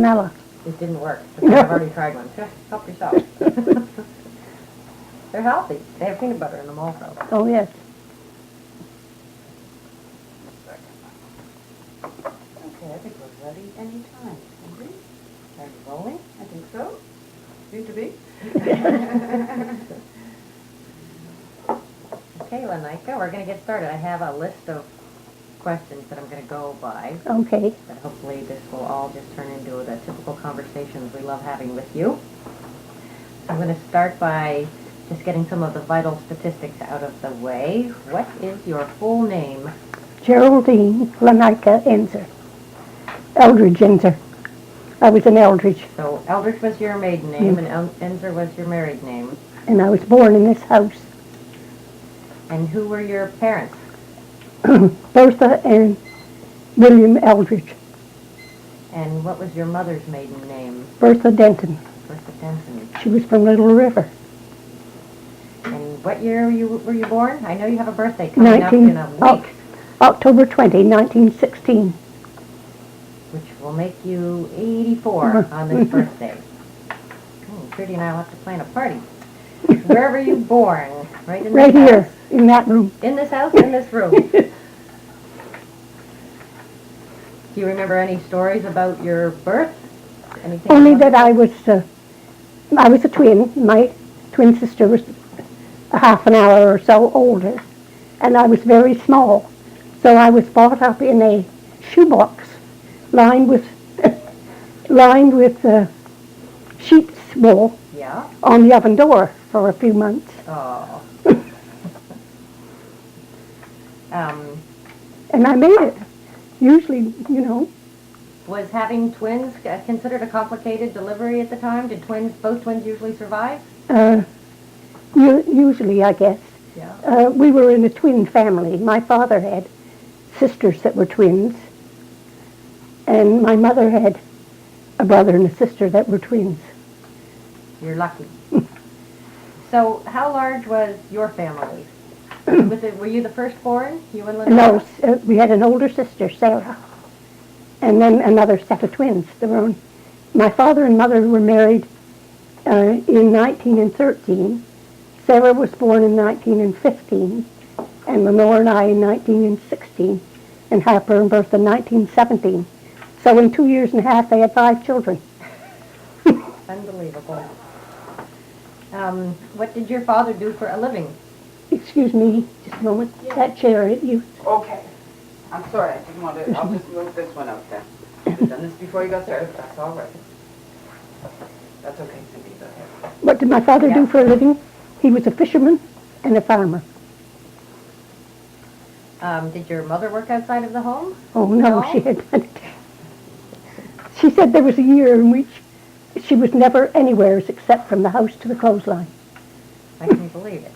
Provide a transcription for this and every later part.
Nella. It didn't work. I've already tried one. Just help yourself. They're healthy. They have peanut butter in them also. Oh, yes. Okay, I think we're ready anytime. Are you rolling? I think so. Seem to be. Okay, Lenekia, we're going to get started. I have a list of questions that I'm going to go by. Okay. But hopefully this will all just turn into the typical conversations we love having with you. I'm going to start by just getting some of the vital statistics out of the way. What is your full name? Geraldine Lenekia Ensor. Eldridge Ensor. I was an Eldridge. So Eldridge was your maiden name and Ensor was your married name. And I was born in this house. And who were your parents? Bertha and William Eldridge. And what was your mother's maiden name? Bertha Denton. Bertha Denton. She was from Little River. And what year were you born? I know you have a birthday coming up in a week. October 20, 1916. Which will make you 84 on this birthday. Trudy and I will have to plan a party. Where were you born? Right in right this here, house? in that room. In this house, in this room. Do you remember any stories about your birth? Anything? Only that I was a twin. My twin sister was a half an hour or so older, and I was very small. So I was brought up in a shoebox lined with sheep's wool on the oven door for a few months. Oh. And I made it. Usually, you know. Was having twins considered a complicated delivery at the time? Did both twins usually survive? Usually, I guess. Yeah. We were in a twin family. My father had sisters that were twins, and my mother had a brother and a sister that were twins. You're lucky. So, how large was your family? Were you the firstborn? You and Lenekia? No, we had an older sister, Sarah, and then another set of twins. My father and mother were married in 1913. Sarah was born in 1915, and Lenore and I in 1916, and Harper and Bertha in 1917. So in 2 years and a half, they had 5 children. Unbelievable. What did your father do for a living? Excuse me, just a moment. Yeah. That chair, you. Okay. I'm sorry, I didn't want to. I'll just move this one out there. You've done this before you got started, but that's all right. That's okay, Cindy. Go ahead. What did my father do for a living? He was a fisherman and a farmer. Did your mother work outside of the home? Oh, no, she had done it. She said there was a year in which she was never anywhere except from the house to the clothesline. I can believe it.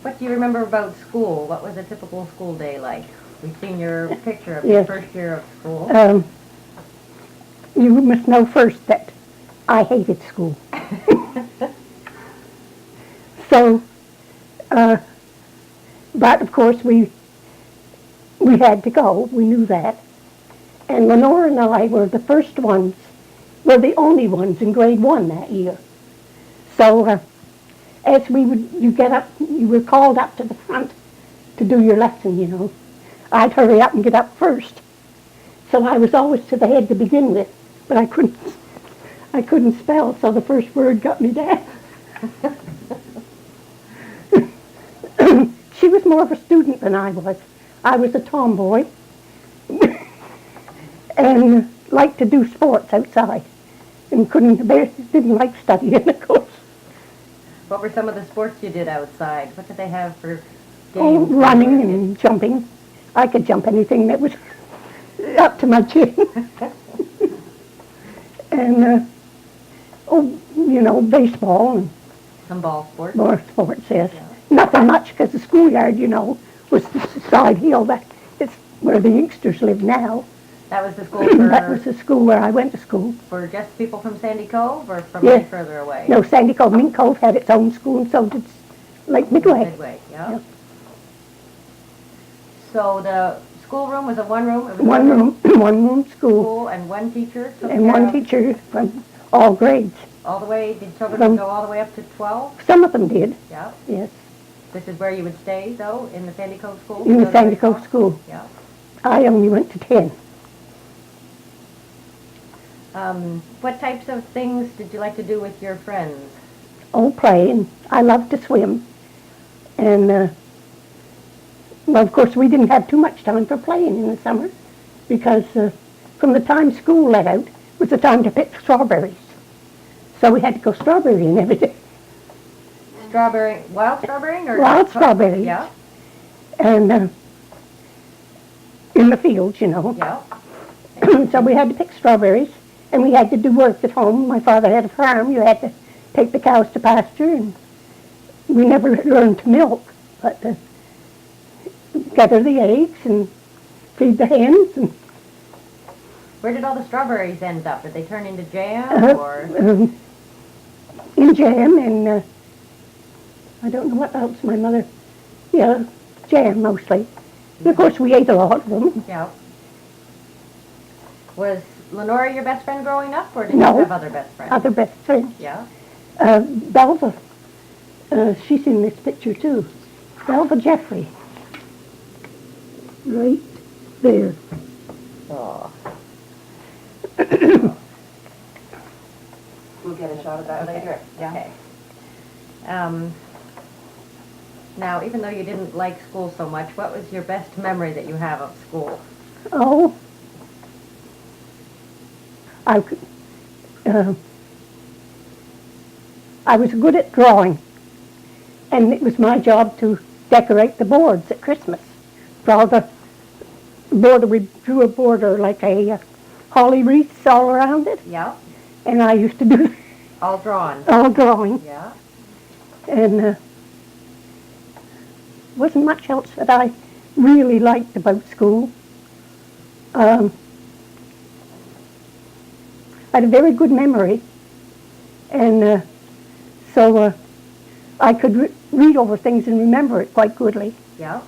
What do you remember about school? What was a typical school day like? We've seen your picture of your first year of school. You must know first that I hated school. So, but of course we had to go. We knew that. And Lenore and I were the first ones, were the only ones in grade 1 that year. So, as you were called up to the front to do your lesson, you know. I'd hurry up and get up first. So I was always to the head to begin with, but I couldn't spell, so the first word got me down. She was more of a student than I was. I was a tomboy and liked to do sports outside and didn't like studying, of course. What were some of the sports you did outside? What did they have for games? Oh, running and jumping. I could jump anything that was up to my chin. And, baseball and some ball sports. More sports, yes. Yeah. Nothing much, because the schoolyard, was the side hill. It's where the youngsters live now. That was the school for... That was the school where I went to school. For just people from Sandy Cove or from any further away? No, Sandy Cove. Mink Cove had its own school, and so did Lake Midway. Yeah. So the schoolroom was a one room? It was One room, one room school, school and one teacher took and care one of teacher from all grades. all the way, did children From- go all the way up to 12? Some of them did, Yeah. yes, This is where you would stay, though, in the Sandy Cove School? in the Those Sandy very Cove School. Yeah. I only went to 10. What types of things did you like to do with your friends? Oh, playing. I loved to swim. And, well, of course, we didn't have too much time for playing in the summer because from the time school let out was the time to pick strawberries. So we had to go strawberrying every day. Strawberry, wild strawberry? Or Wild strawberries. Yeah, And in the fields, you know. yeah. So we had to pick strawberries, and we had to do work at home. My father had a farm. You had to take the cows to pasture, and we never learned to milk, but gather the eggs and feed the hens. And Where did all the strawberries end up? Did they turn into jam or? in jam, and I don't know what else my mother, yeah, jam mostly. And of course, we ate a lot of them. Yeah. Was Lenora your best friend growing up, or did No. you have other best friends? Other best friends. Yeah. Belva, she's in this picture too. Belva Jeffrey. Right there. Oh. We'll get a shot of that later. Yeah. Okay. Now, even though you didn't like school so much, what was your best memory that you have of school? Oh, I was good at drawing, and it was my job to decorate the boards at Christmas. For all the border, we drew a border like a holly wreaths all around it, Yeah. and I used to do All drawn. all drawing, Yeah. and wasn't much else that I really liked about school. I had a very good memory, and so I could read over things and remember it quite goodly. Yeah.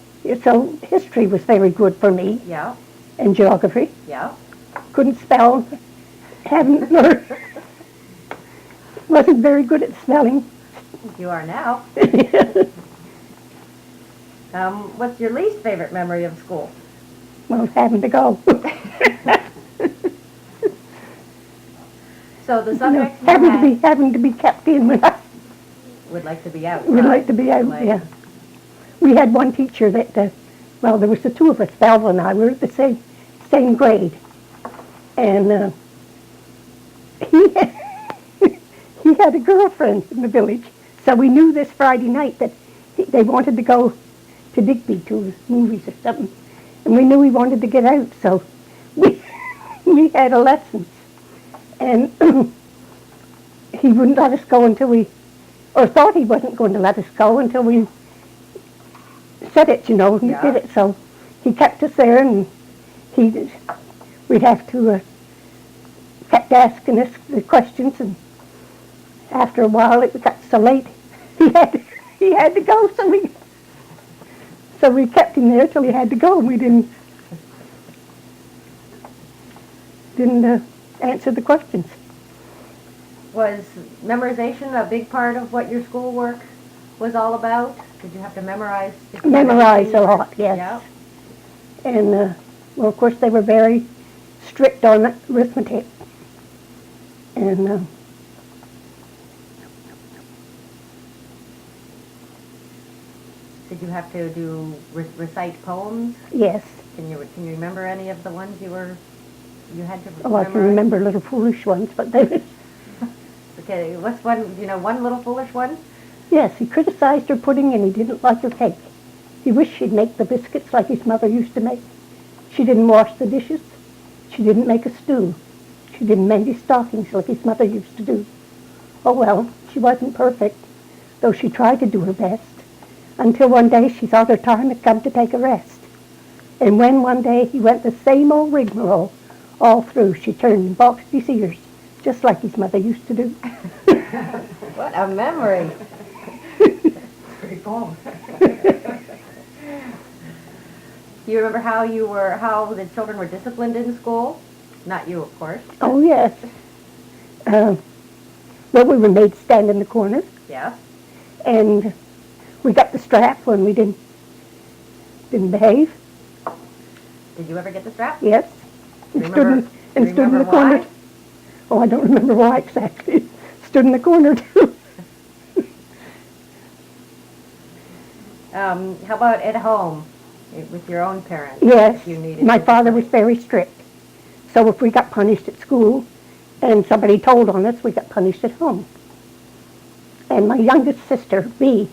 So history was very good for me, Yeah. and geography. Yeah. Couldn't spell, hadn't learned, wasn't very good at spelling. You are now. What's your least favorite memory of school? Well, having to go. So the You know, subjects you had having to be kept in when I would like to be out. would like to be out, Like- yeah. We had one teacher that, well, there was the two of us, Belva and I, we were at the same grade. And he had, he had a girlfriend in the village, so we knew this Friday night that they wanted to go to Digby to movies or something. And we knew he wanted to get out, so we had a lesson. And he wouldn't let us go until we, or thought he wasn't going to let us go until we said it, you know, and Yeah. did it. So he kept us there, and we'd have to, kept asking us the questions, and after a while it got so late, he had to go, so we kept him there till he had to go, and we didn't answer the questions. Was memorization a big part of what your schoolwork was all about? Did you have to memorize? Memorize a lot, yes. Yeah. And, well, of course, they were very strict on arithmetic. And Did you have to do recite poems? yes, Can you remember any of the ones you had to oh, I can remember little foolish ones, but they, Okay, what's one? One little foolish one? yes, he criticized her pudding and he didn't like her cake. He wished she'd make the biscuits like his mother used to make. She didn't wash the dishes. She didn't make a stew. She didn't mend his stockings like his mother used to do. Oh well, she wasn't perfect, though she tried to do her best, until one day she thought her time had come to take a rest. And when one day he went the same old rigmarole all through, she turned and boxed his ears, just like his mother used to do. What a memory! Pretty poem. Do you remember how the children were disciplined in school? Not you, of course. Oh, yes. Well, we were made to stand in the corner, Yes. and we got the strap when we didn't behave. Did you ever get the strap? Yes. Do you And stood in, remember- and do you stood in the remember corner. why? Oh, I don't remember why exactly. Stood in the corner too. How about at home with your own parents? Yes. If you needed My father discipline? was very strict. So if we got punished at school and somebody told on us, we got punished at home. And my youngest sister, B,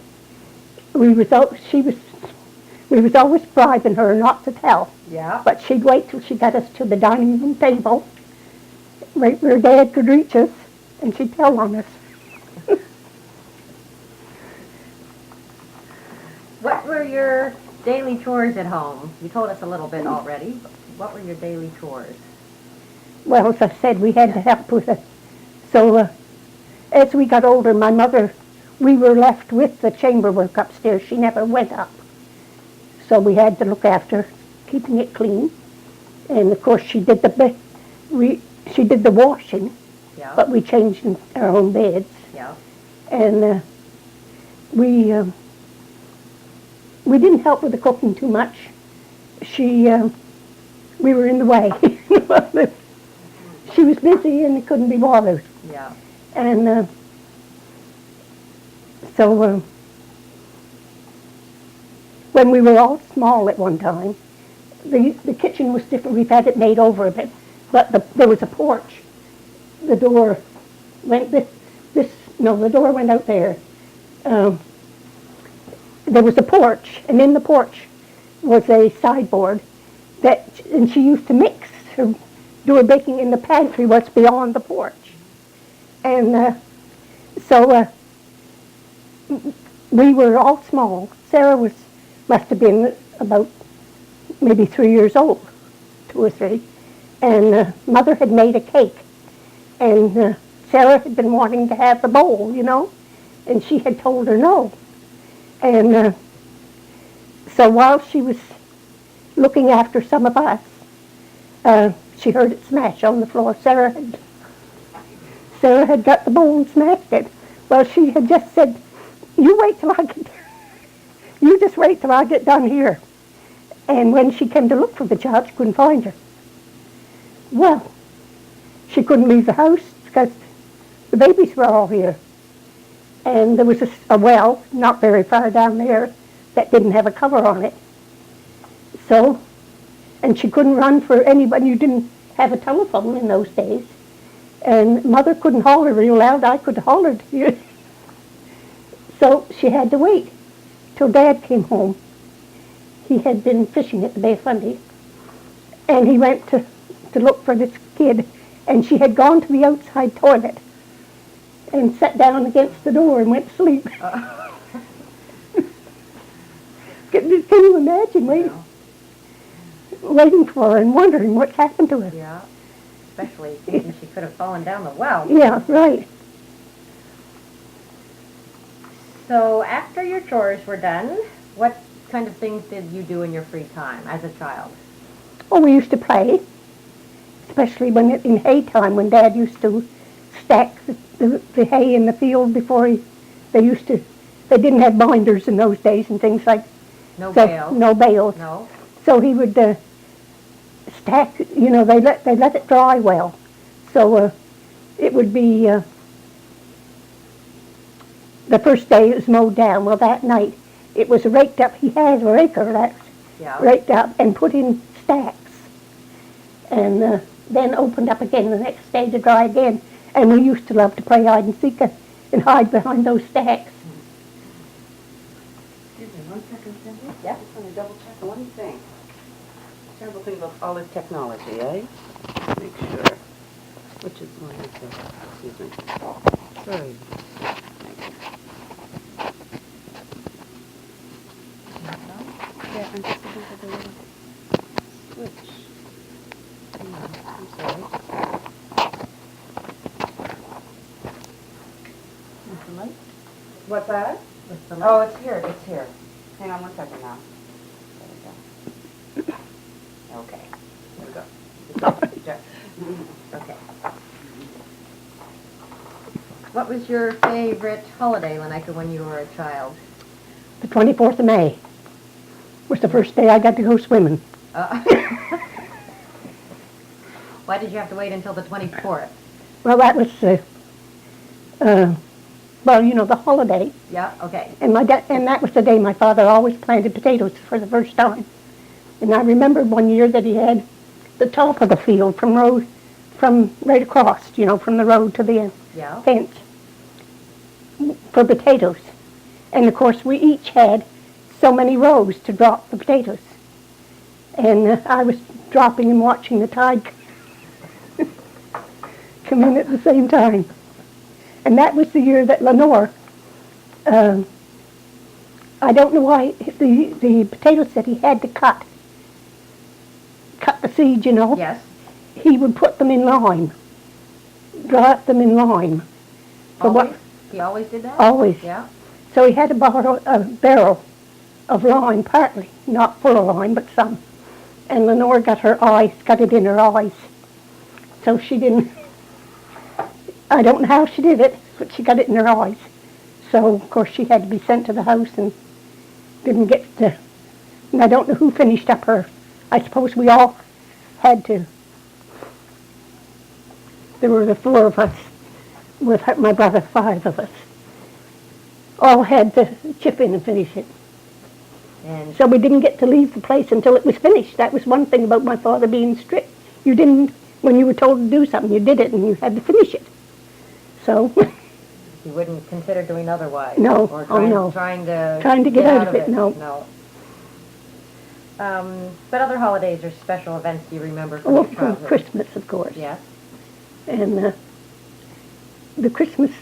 we was always bribing her not to tell. Yeah. But she'd wait till she got us to the dining room table, right where Dad could reach us, and she'd tell on us. What were your daily chores at home? You told us a little bit already. But what were your daily chores? Well, as I said, we had to help with it. So as we got older, my mother, we were left with the chamber work upstairs. She never went up. So we had to look after keeping it clean. And of course, she did she did the washing, Yeah. but we changed in our own beds. Yeah. And we didn't help with the cooking too much. We were in the way. She was busy and couldn't be bothered. Yeah. And so when we were all small at one time, the kitchen was different. We've had it made over a bit, but there was a porch. The door went the door went out there. There was a porch, and in the porch was a sideboard and she used to mix do her baking in the pantry what's beyond the porch. And so we were all small. Sarah must have been about maybe 3 years old, 2 or 3. And Mother had made a cake. And Sarah had been wanting to have the bowl, and she had told her no. And so while she was looking after some of us, she heard it smash on the floor. Sarah had got the bowl and smashed it. Well, she had just said, you just wait till I get done here. And when she came to look for the child, she couldn't find her. Well, she couldn't leave the house because the babies were all here. And there was a well, not very far down there, that didn't have a cover on it. So, and she couldn't run for anybody. You didn't have a telephone in those days. And Mother couldn't holler real loud. I could holler to you. So she had to wait till Dad came home. He had been fishing at the Bay of Fundy. And he went to look for this kid. And she had gone to the outside toilet and sat down against the door and went to sleep. Can you imagine waiting for her and wondering what happened to her? Yeah. Especially thinking she could have fallen down the well. Yeah, right. So after your chores were done, what kind of things did you do in your free time as a child? Oh, we used to play, especially in hay time when Dad used to stack the hay in the field before they didn't have binders in those days and things like No so, bales? No bales. No? So he would stack, they let it dry well. So it would be the first day it was mowed down. Well, that night it was raked up. He had a raker that's raked up and put in stacks. And then opened up again the next day to dry again. And we used to love to play hide and seek and hide behind those stacks. Excuse me, 1 second, Cindy. Yeah. I just want to double check one thing. Terrible thing about all this technology, eh? Make sure. Which is one, excuse me. Sorry. Yeah, I'm just looking for the little switch. I'm sorry. What's the light? What's that? What's the light? Oh, it's here. Hang on 1 second now. There we go. Okay. There we go. Sorry. Okay. What was your favorite holiday, Lenekia, when you were a child? The 24th of May was the first day I got to go swimming. Why did you have to wait until the 24th? Well, that was, well, you know, the holiday. Yeah, okay. And that was the day my father always planted potatoes for the first time. And I remember one year that he had the top of the field from right across, you know, from the road to the Yeah. fence for potatoes. And of course we each had so many rows to drop the potatoes. And I was dropping and watching the tide come in at the same time. And that was the year that Lenore, I don't know why, the potatoes that he had to cut the seed, you know. Yes. He would put them in lime, drop them in lime. For Always? what? He always did that? Always. Yeah. So he had a barrel of lime, partly, not full of lime, but some. And Lenore got it in her eyes. So she didn't, I don't know how she did it, but she got it in her eyes. So, of course, she had to be sent to the house and didn't get to, and I don't know who finished up her. I suppose we all had to. There were the four of us, with my brother, 5 of us. All had to chip in and finish it. And So we didn't get to leave the place until it was finished. That was one thing about my father being strict. You didn't, when you were told to do something, you did it and you had to finish it. So, he wouldn't consider doing otherwise? No. Or Oh, no. trying to get out of it, no. No. But other holidays or special events do you remember from your childhood? Christmas, of course. Yes. And the Christmas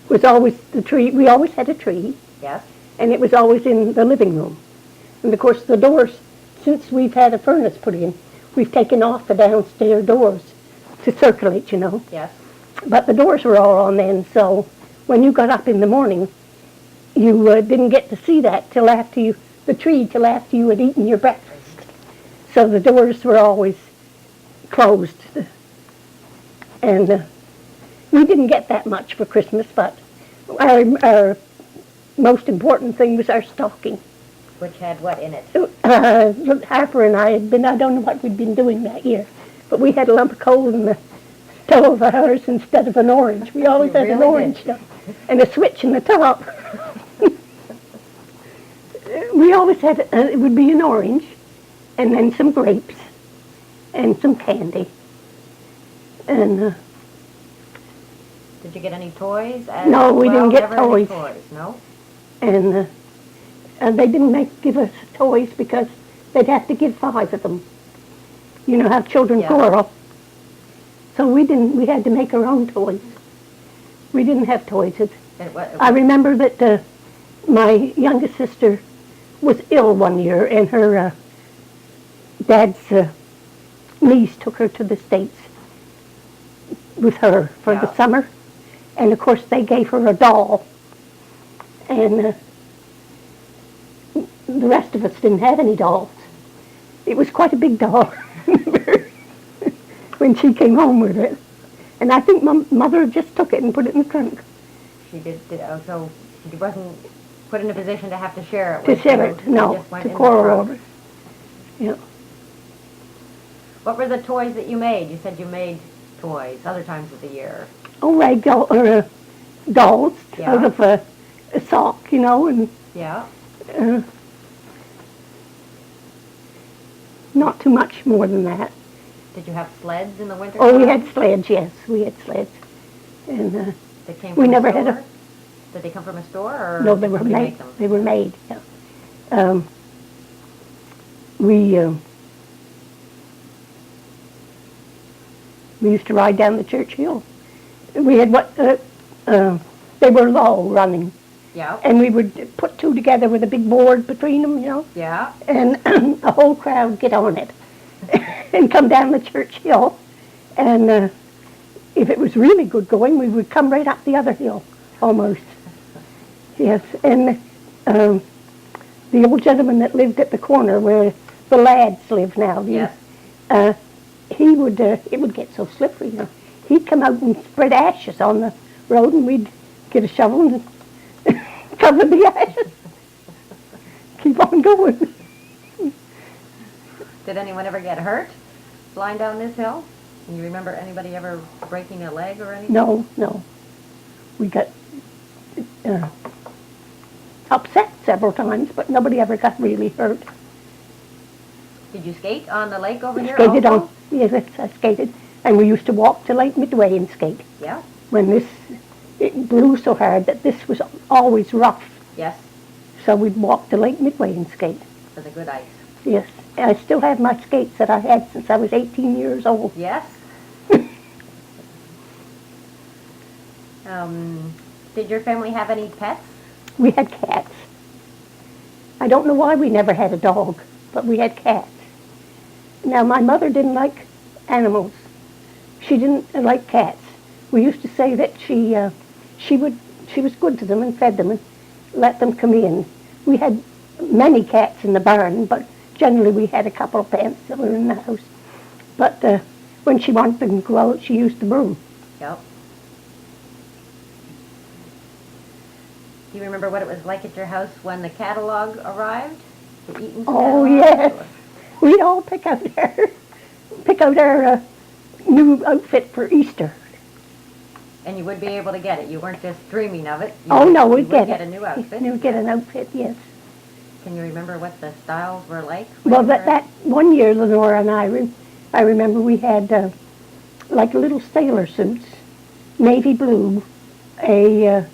was always the tree. We always had a tree, Yes. and it was always in the living room. And of course, the doors, since we've had a furnace put in, we've taken off the downstairs doors to circulate, you know. Yes. But the doors were all on then, so when you got up in the morning, you didn't get to see that till after you had eaten your breakfast. So the doors were always closed. And we didn't get that much for Christmas, but our most important thing was our stocking. Which had what in it? Harper and I I don't know what we'd been doing that year, but we had a lump of coal in the stove of ours instead of an orange. We always You had an really orange did. stuff and a switch in the top. We always had, it would be an orange, and then some grapes, and some candy. And Did you get any toys? No, we didn't get never any toys. No? and they didn't give us toys because they'd have to give 5 of them. You know how children Yeah. quarrel. So we had to make our own toys. We didn't have toys. I remember that my youngest sister was ill one year, and her dad's niece took her to the States with her for the Yeah. summer. And, of course, they gave her a doll. And the rest of us didn't have any dolls. It was quite a big doll when she came home with it. And I think Mother just took it and put it in the trunk. She so she wasn't put in a position to have to share it To with share you. it, She no, just went to in the quarrel trunk. over it. Yeah. What were the toys that you made? You said you made toys other times of the year. Oh, dolls Yeah. out of a sock, you know, and Yeah. not too much more than that. Did you have sleds in the winter? Oh, we had sleds, yes, we had sleds. And That came we from never a had a- store? Did they come from a store or no, did they were somebody made. make them? They were made. Yeah. We used to ride down the church hill. We had they were low running, Yeah. and we would put 2 together with a big board between them, you know, Yeah. and a whole crowd get on it and come down the church hill. And if it was really good going, we would come right up the other hill, almost. Yes, and the old gentleman that lived at the corner where the lads live now. Yes. He would, it would get so slippery, you know. He'd come out and spread ashes on the road, and we'd get a shovel and cover the ashes. Keep on going. Did anyone ever get hurt flying down this hill? Can you remember anybody ever breaking a leg or anything? No. We got upset several times, but nobody ever got really hurt. Did you skate on the lake over here Skated also? on, yes, I skated. And we used to walk to Lake Midway and skate. Yeah. When it blew so hard that this was always rough. Yes, So we'd walk to Lake Midway and skate. for the good ice. Yes. And I still have my skates that I had since I was 18 years old. Yes. Did your family have any pets? We had cats. I don't know why we never had a dog, but we had cats. Now, my mother didn't like animals. She didn't like cats. We used to say that she was good to them and fed them and let them come in. We had many cats in the barn, but generally we had a couple of pets that were in the house. But when she wanted them to go out, she used the broom. Yep. Do you remember what it was like at your house when the catalog arrived? The Eaton's Oh, catalog? yes. We'd all pick out our new outfit for Easter. And you would be able to get it. You weren't just dreaming of it. Oh, no, you we'd would get get it. a new outfit. We'd get an outfit, yes. Can you remember what the styles were like? Well, that one year, Lenora and I remember we had like little sailor suits, navy blue, a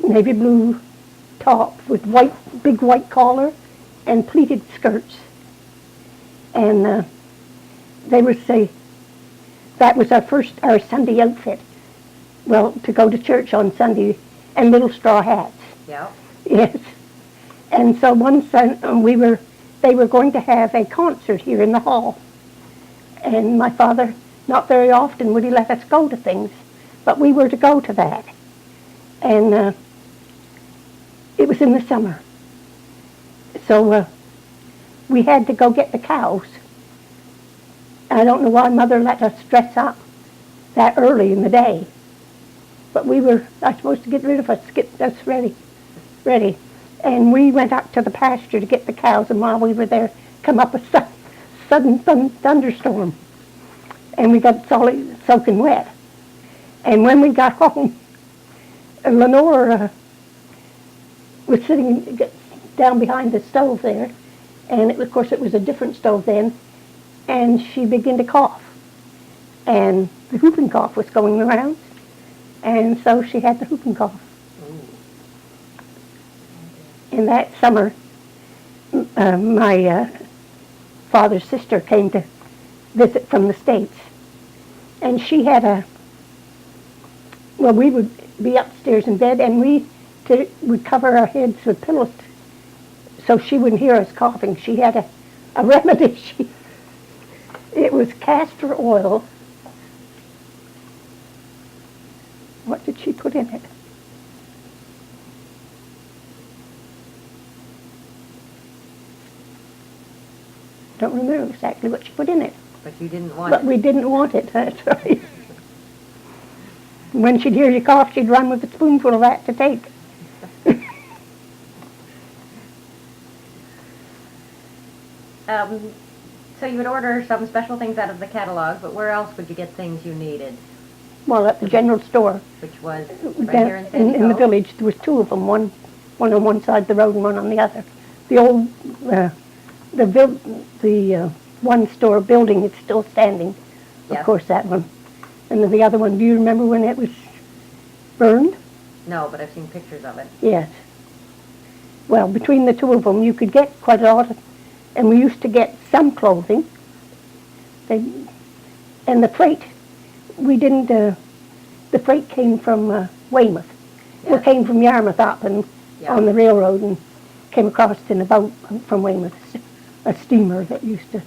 navy blue top with big white collar and pleated skirts. And they would say that was our Sunday outfit. Well, to go to church on Sunday, and little straw hats. Yep. Yes. And so one Sunday they were going to have a concert here in the hall. And my father, not very often would he let us go to things, but we were to go to that. And it was in the summer. So we had to go get the cows. I don't know why Mother let us dress up that early in the day. But we were supposed to get rid of us, get us ready. And we went out to the pasture to get the cows, and while we were there, come up a sudden thunderstorm. And we got soaking wet. And when we got home, Lenore was sitting down behind the stove there, and of course it was a different stove then, and she began to cough. And the whooping cough was going around, and so she had the whooping cough. In that summer, my father's sister came to visit from the States, and she had we would be upstairs in bed, and we would cover our heads with pillows so she wouldn't hear us coughing. She had a remedy. It was castor oil. What did she put in it? Don't remember exactly what she put in it. But you didn't want But it. we didn't want it, that's right. When she'd hear you cough, she'd run with a spoonful of that to take. So you would order some special things out of the catalog, but where else would you get things you needed? Well, at the general store. Which was right here in San in the Diego? village, there was two of them, one on one side of the road and one on the other. The old, the one store building is still standing, Yes. of course, that one. And then the other one, do you remember when it was burned? No, but I've seen pictures of it. Yes. Well, between the two of them, you could get quite a lot, and we used to get some clothing. And the freight, we didn't, the freight came from Weymouth. Yes. It came from Yarmouth up and Yeah. on the railroad and came across in a boat from Weymouth, a steamer that used to,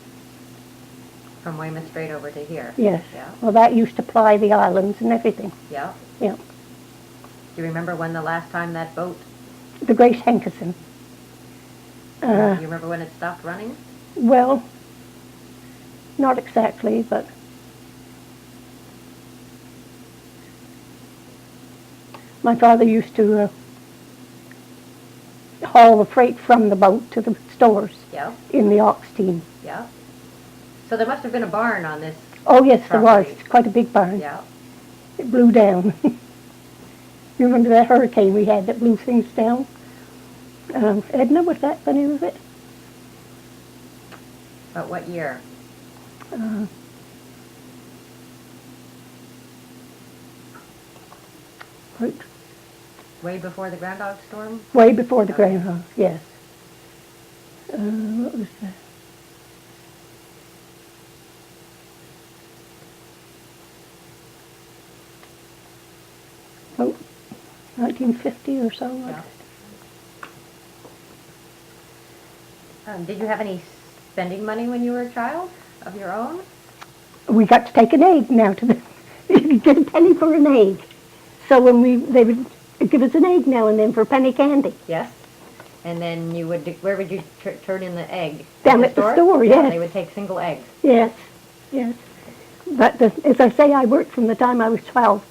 From Weymouth straight over to here. yes. Yeah. Well, that used to ply the islands and everything. Yeah. Yeah. Do you remember when the last time that boat the Grace Hankerson. Do you remember when it stopped running? Well, not exactly, but my father used to haul the freight from the boat to the stores Yeah, in the ox team. yeah. So there must have been a barn on this. Oh, yes, there was. Property. Quite a big barn. Yeah. It blew down. You remember that hurricane we had that blew things down? Edna, was that the name of it? But what year? Right. Way before the Groundhog Storm? Way before the Okay. groundhog, yes. What was that? Oh, 1950 or so. Yeah. Did you have any spending money when you were a child of your own? We got to take an egg now to the, you get a penny for an egg. So when they would give us an egg now and then for penny candy. Yes. And then you would, where would you turn in the egg? Down at the store, yes. They would take single eggs. Yes, yes. But as I say, I worked from the time I was 12.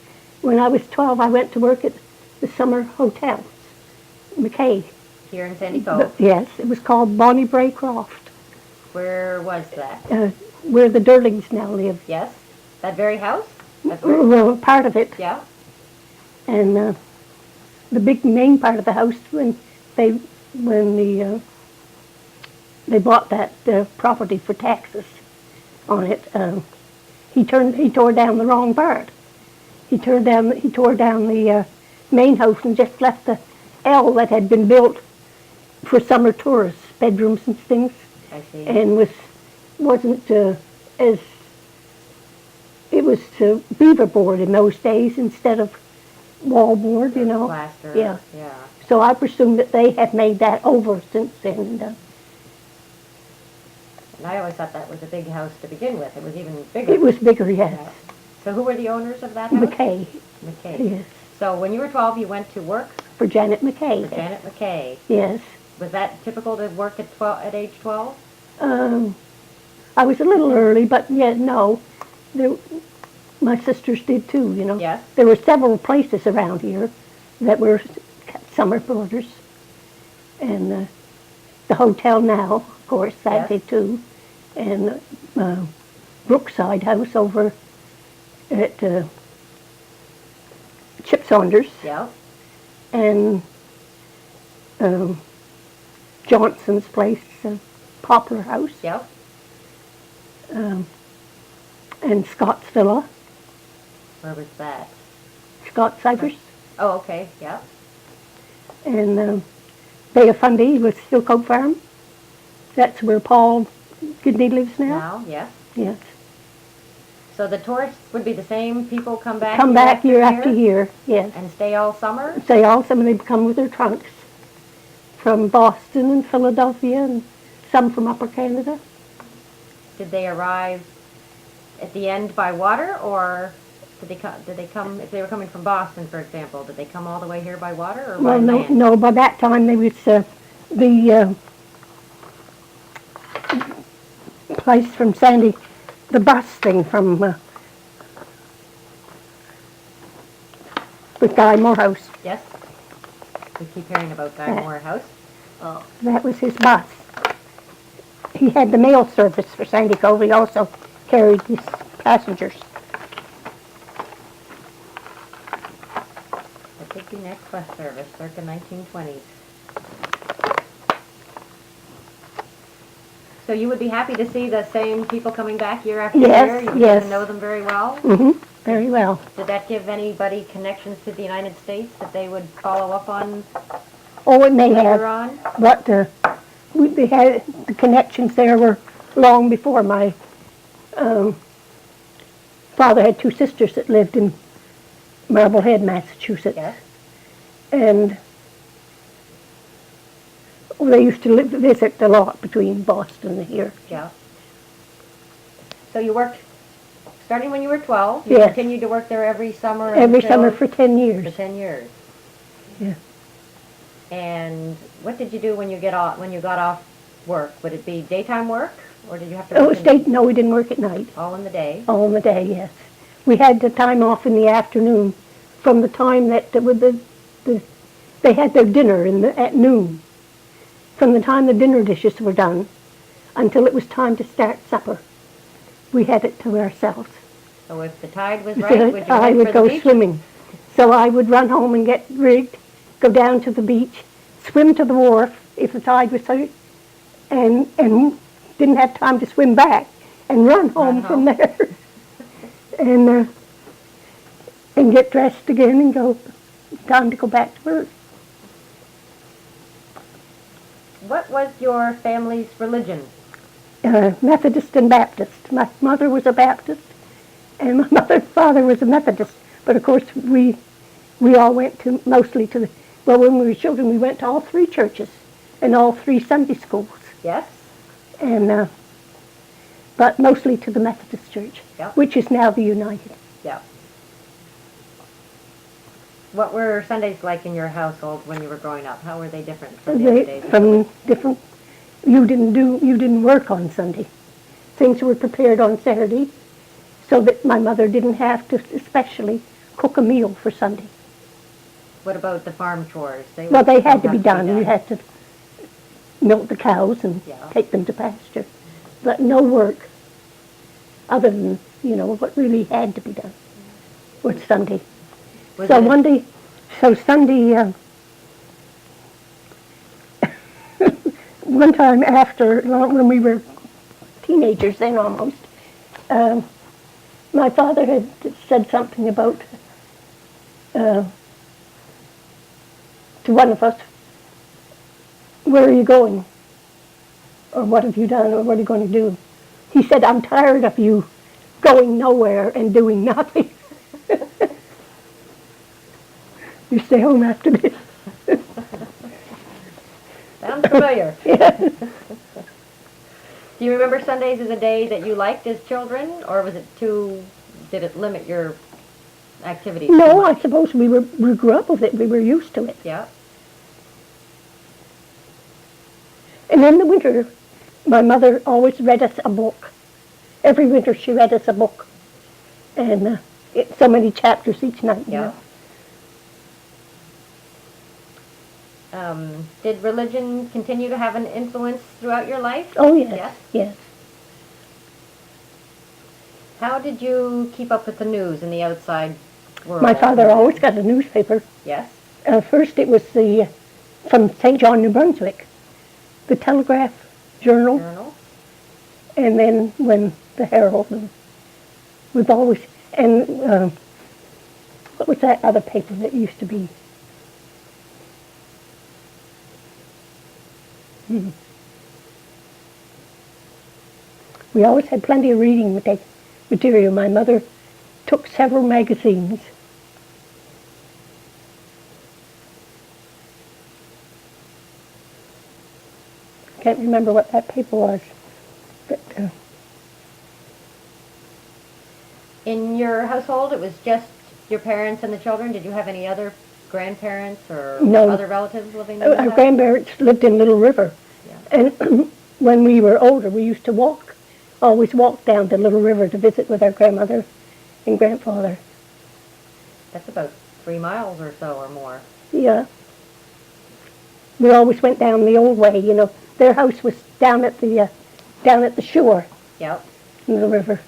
When I was 12, I went to work at the summer hotel, McKay. Here in Sandy Cove. Yes, it was called Bonnie Bray Croft, Where was that? where the Durlings now live. Yes? That very house? That's where, Well, part of it. yeah? And the big main part of the house, when they bought that property for taxes on it, he tore down the wrong part. He tore down the main house and just left the L that had been built for summer tourists, bedrooms and things, I see. and wasn't as it was beaver board in those days instead of wall board, you know. Plaster. Yeah. Yeah. So I presume that they have made that over since then. And I always thought that was a big house to begin with. It was even bigger. It was bigger, yes. Yeah. So who were the owners of that house? McKay, McKay. yes, So when you were 12, you went to work for Janet McKay. for Janet McKay. Yes. Was that typical to work at age 12? I was a little early, but yeah, no. My sisters did too, you know. Yes. There were several places around here that were summer boarders. And the hotel now, of course, that Yes. did too. And Brookside House over at Chip Saunders. Yeah. And Johnson's place, Poplar House. Yeah. And Scott's Villa, Where was that? Scott Cypress. Oh, okay. Yeah. And Bay of Fundy was Hillcote Farm. That's where Paul Gidney lives now. Now, yes. Yes. So the tourists would be the same people come back Come back year after year, yes. and stay all summer? They all, some of them come with their trunks from Boston and Philadelphia and some from Upper Canada. Did they arrive at the end by water, or did they come if they were coming from Boston, for example? Did they come all the way here by water or by Well, land? no, by that time there was the place from Sandy, the bus thing from with Guy Morehouse. Yes. We keep hearing about Guy Morehouse. Oh. That was his bus. He had the mail service for Sandy Cove. He also carried his passengers. The Digby Neck bus service, circa 1920s. So you would be happy to see the same people coming back year after Yes, year? You would yes. get to know them very well? Mm-hmm. Very well. Did that give anybody connections to the United States that they would follow up on Oh, it may later have, on? but they had the connections there were long before my father had two sisters that lived in Marblehead, Massachusetts, Yes. and they used to visit a lot between Boston and here. Yeah. So you worked, starting when you were 12, you Yes. continued to work there every summer? Every until- summer for 10 For years. 10 years. Yeah. And what did you do when you got off work? Would it be daytime work, or did you have to Oh, work it was day, no, we didn't work at night. all in the day? All in the day, yes. We had the time off in the afternoon from the time that they had their dinner at noon. From the time the dinner dishes were done until it was time to start supper, we had it to ourselves. So if the tide was So right, would you I head would for go the beach? swimming. So I would run home and get rigged, go down to the beach, swim to the wharf if the tide was so, and didn't have time to swim back, and run home from there, and get dressed again and go. Time to go back to work. What was your family's religion? Methodist and Baptist. My mother was a Baptist, and my father was a Methodist. But of course, we all went mostly to the. Well, when we were children, we went to all three churches and all three Sunday schools. Yes? And but mostly to the Methodist Church, Yep. which is now the United. Yeah. What were Sundays like in your household when you were growing up? How were they different from the other days? From different. You didn't work on Sunday. Things were prepared on Saturday, so that my mother didn't have to especially cook a meal for Sunday. What about the farm chores? They had to be done. You had to milk the cows and take them to pasture. But no work other than, what really had to be done was Sunday. Sunday, one time after, when we were teenagers then almost, my father had said something about, to one of us, where are you going? Or what have you done? Or what are you going to do? He said, I'm tired of you going nowhere and doing nothing. You stay home after this. Sounds familiar. Yeah. Do you remember Sundays as a day that you liked as children, or did it limit your activities? No, I suppose we grew up with it. We were used to it. Yeah. And in the winter, my mother always read us a book. Every winter she read us a book. And so many chapters each night. Yeah. Did religion continue to have an influence throughout your life? Oh, yes. Yes. How did you keep up with the news in the outside world? My father always got a newspaper. Yes? First it was from St. John, New Brunswick, the Telegraph Journal. And then when the Herald, and we've always, and what was that other paper that used to be? We always had plenty of reading material. My mother took several magazines. Can't remember what that paper was. But, in your household, it was just your parents and the children? Did you have any other grandparents or other relatives living in the house? Our grandparents lived in Little River. Yeah. And when we were older, we used to always walk down to Little River to visit with our grandmother and grandfather. That's about 3 miles or so or more. Yeah. We always went down the old way, Their house was down at the shore. Yep. In the river.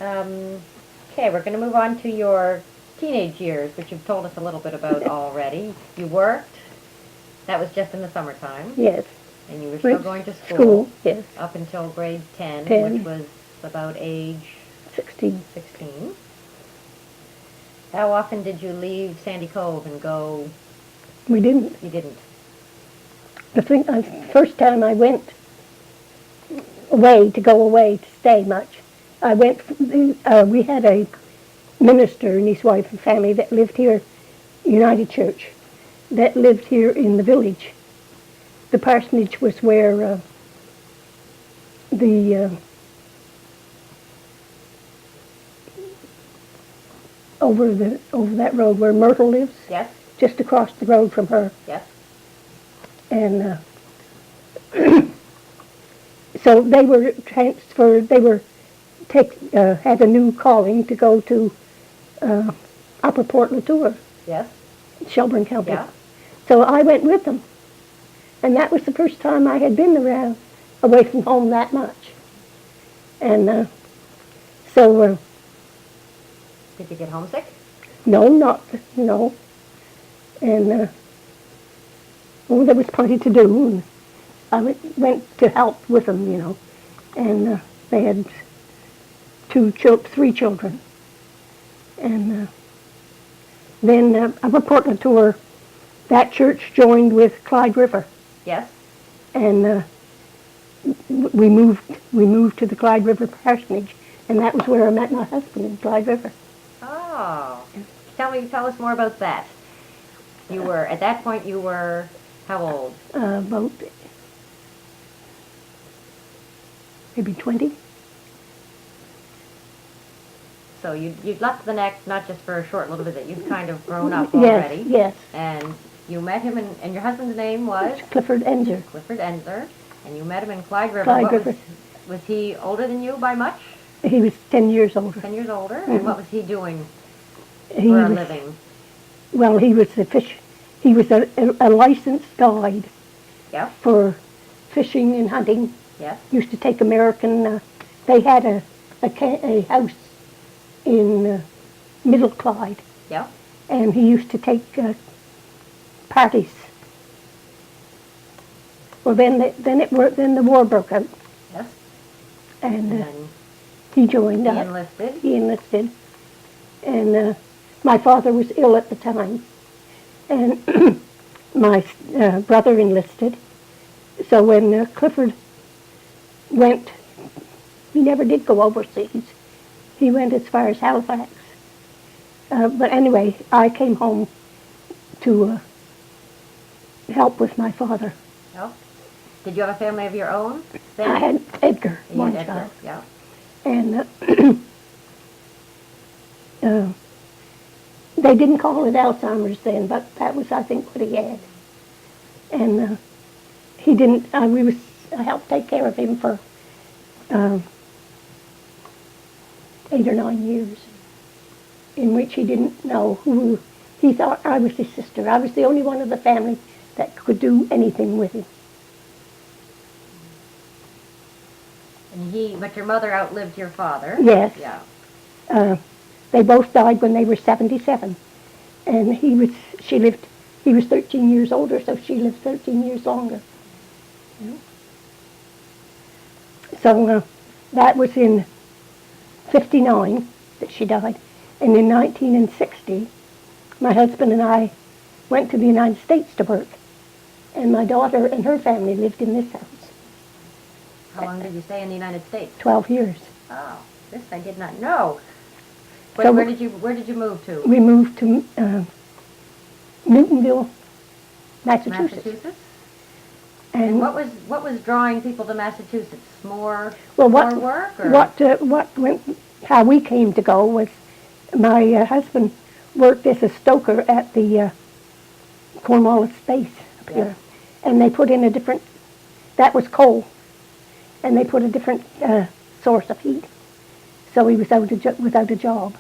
Okay, we're going to move on to your teenage years, which you've told us a little bit about already. You worked. That was just in the summertime. Yes. And you were still going to school. Yes. Up until grade 10, which was about age 16. How often did you leave Sandy Cove and go? We didn't. You didn't? The first time I went away to stay much, I went, we had a minister and his wife and family that lived here, United Church, that lived here in the village. The parsonage was where over that road where Myrtle lives. Yes. just across the road from her. Yes. And so they were transferred, they were had a new calling to go to Upper Port Latour, Yes. Shelburne County. Yeah. So I went with them. And that was the first time I had been around, away from home that much. And so, Did you get homesick? no. And well, there was plenty to do. And I went to help with them, you know. And they had three children. And then Upper Port Latour, that church joined with Clyde River. Yes. And we moved to the Clyde River parsonage, and that was where I met my husband in Clyde River. Oh. Tell us more about that. You were, at that point, you were how old? About maybe 20. So you'd left the neck not just for a short little visit. You'd kind of grown up already. Yes. And you met him, and your husband's name was? Clifford Ensor. Clifford Ensor. And you met him in Clyde River. Clyde River. Was he older than you by much? He was 10 years older. 10 years older? Mm-hmm. And what was he doing He for a was, living? well, he was he was a licensed guide Yep. for fishing and hunting. Yes. Used to take American, they had a house in Middle Clyde, Yep. and he used to take parties. Well, then the war broke out, Yes. and And then he joined he up. enlisted. He enlisted, and my father was ill at the time, and my brother enlisted. So when Clifford went, he never did go overseas. He went as far as Halifax. But anyway, I came home to help with my father. Yep. Did you have a family of your own then? I had Edgar, You one had Edgar, child, yeah. and they didn't call it Alzheimer's then, but that was, I think, what he had. And he didn't. I helped take care of him for 8 or 9 years, in which he didn't know who. He thought I was his sister. I was the only one of the family that could do anything with him. But your mother outlived your father. Yes. Yeah. They both died when they were 77, and he was 13 years older, so she lived 13 years longer. Yeah. So that was in 59 that she died, and in 1960, my husband and I went to the United States to work, and my daughter and her family lived in this house. How long did you stay in the United States? 12 years. Oh, this I did not know. So Where did you move to? We moved to Newtonville, Massachusetts. And what was drawing people to Massachusetts? More Well, more work? Or? How we came to go was my husband worked as a stoker at the Cornwallis base up here, and they put in that was coal, and they put a different source of heat, so he was without a job.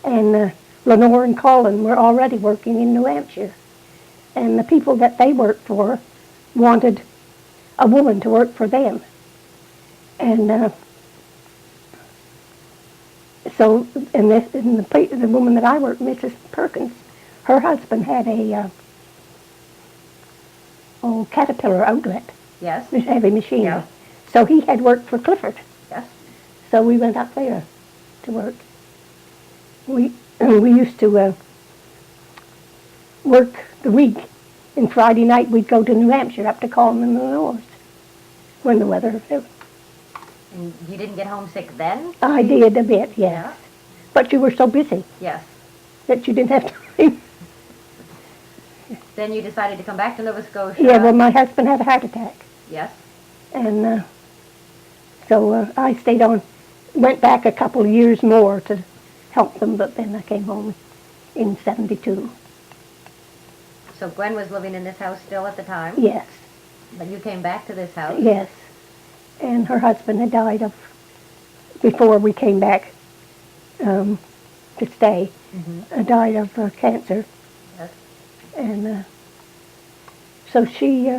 And Lenore and Colin were already working in New Hampshire, and the people that they worked for wanted a woman to work for them. And so, the woman that I worked, Mrs. Perkins, her husband had a Caterpillar outlet, Yes. this heavy machinery. Yeah. So he had worked for Clifford. Yes. So we went up there to work. We used to work the week, and Friday night we'd go to New Hampshire up to Colin and Lenore's when the weather. And you didn't get homesick then? I did a bit, yes. Yeah. But you were so busy Yes. that you didn't have time. Then you decided to come back to Nova Scotia. Yeah, well, my husband had a heart attack, Yes. and so I stayed on, went back a couple of years more to help them, but then I came home in 72. So Gwen was living in this house still at the time? Yes, But you came back to this house? yes. And her husband had died before we came back to stay. Died of cancer. Yes. And so she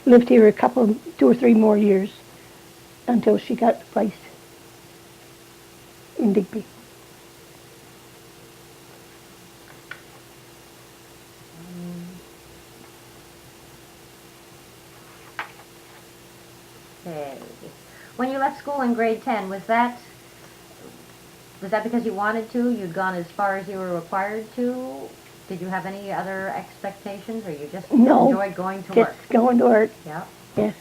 lived here 2 or 3 more years until she got the place in Digby. Okay. When you left school in grade 10, was that because you wanted to? You'd gone as far as you were required to? Did you have any other expectations, or you just No, enjoyed going to just work? going to work. Yeah. Yes.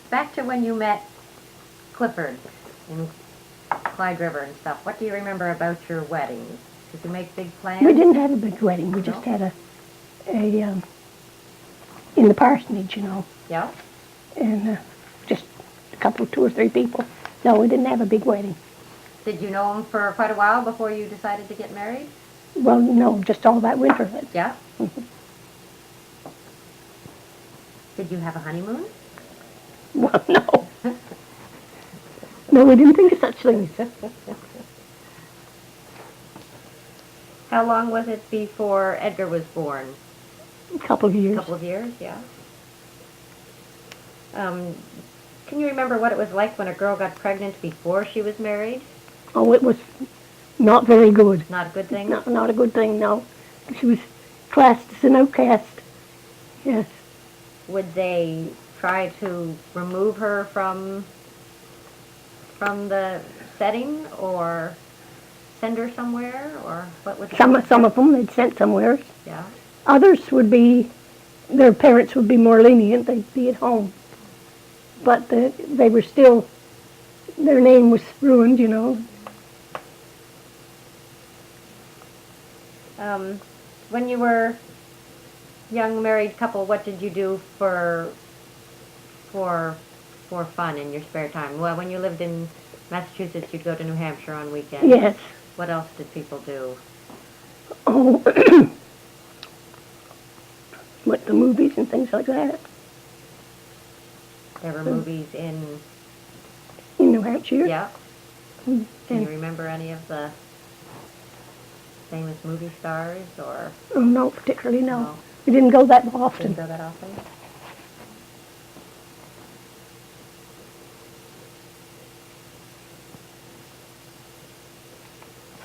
Back to when you met Clifford in Clyde River and stuff. What do you remember about your wedding? Did you make big plans? We didn't have a big wedding. We just No? had a in the parsonage, you know, Yeah. and just a couple, 2 or 3 people. No, we didn't have a big wedding. Did you know him for quite a while before you decided to get married? Well, no, just all that winter. Yeah. Did you have a honeymoon? Well, no. No, we didn't think of such things. How long was it before Edgar was born? A couple of A years. couple of years, yeah. Can you remember what it was like when a girl got pregnant before she was married? Oh, it was not very good. Not a good thing? No, not a good thing, no. She was classed as an outcast. Yes. Would they try to remove her from the setting, or send her somewhere, or what would Some of them they'd sent somewhere. Yeah. Others would be, their parents would be more lenient. They'd be at home. But they were still, their name was ruined, you know. When you were a young married couple, what did you do for fun in your spare time? Well, when you lived in Massachusetts, you'd go to New Hampshire on weekends. Yes. What else did people do? Oh, went to movies and things like that There were movies in, in New Hampshire. yeah. Can you And, remember any of the famous movie stars, or oh, no, particularly, no. No. We didn't go that didn't often. go that often?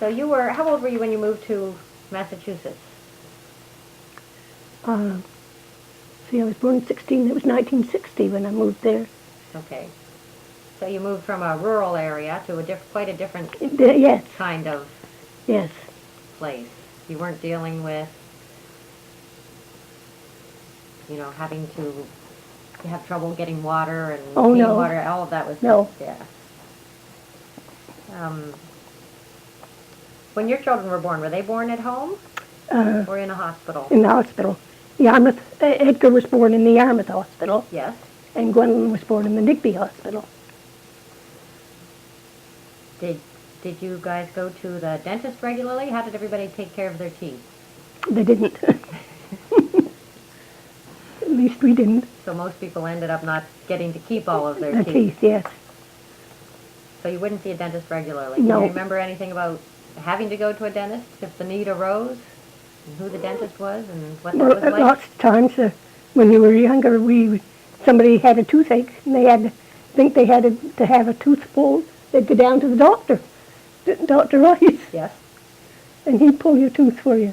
So how old were you when you moved to Massachusetts? See, I was born in 16. It was 1960 when I moved there. Okay. So you moved from a rural area to quite a different Yes, kind of yes. place. You weren't dealing with, having to have trouble getting water and Oh, clean no. water. All of that was No. yeah. When your children were born, were they born at home or in a hospital? In the hospital. Edgar was born in the Yarmouth Hospital, Yes. and Gwendolyn was born in the Digby Hospital. Did you guys go to the dentist regularly? How did everybody take care of their teeth? They didn't. At least we didn't. So most people ended up not getting to keep all of their The teeth, yes. So you wouldn't see a dentist regularly? No. Do you remember anything about having to go to a dentist if the need arose? And who the dentist was and what that Well, was like? lots of times when we were younger, somebody had a toothache, and they had to think they had to have a tooth pulled. They'd go down to the doctor, Dr. Rice, Yes. and he'd pull your tooth for you.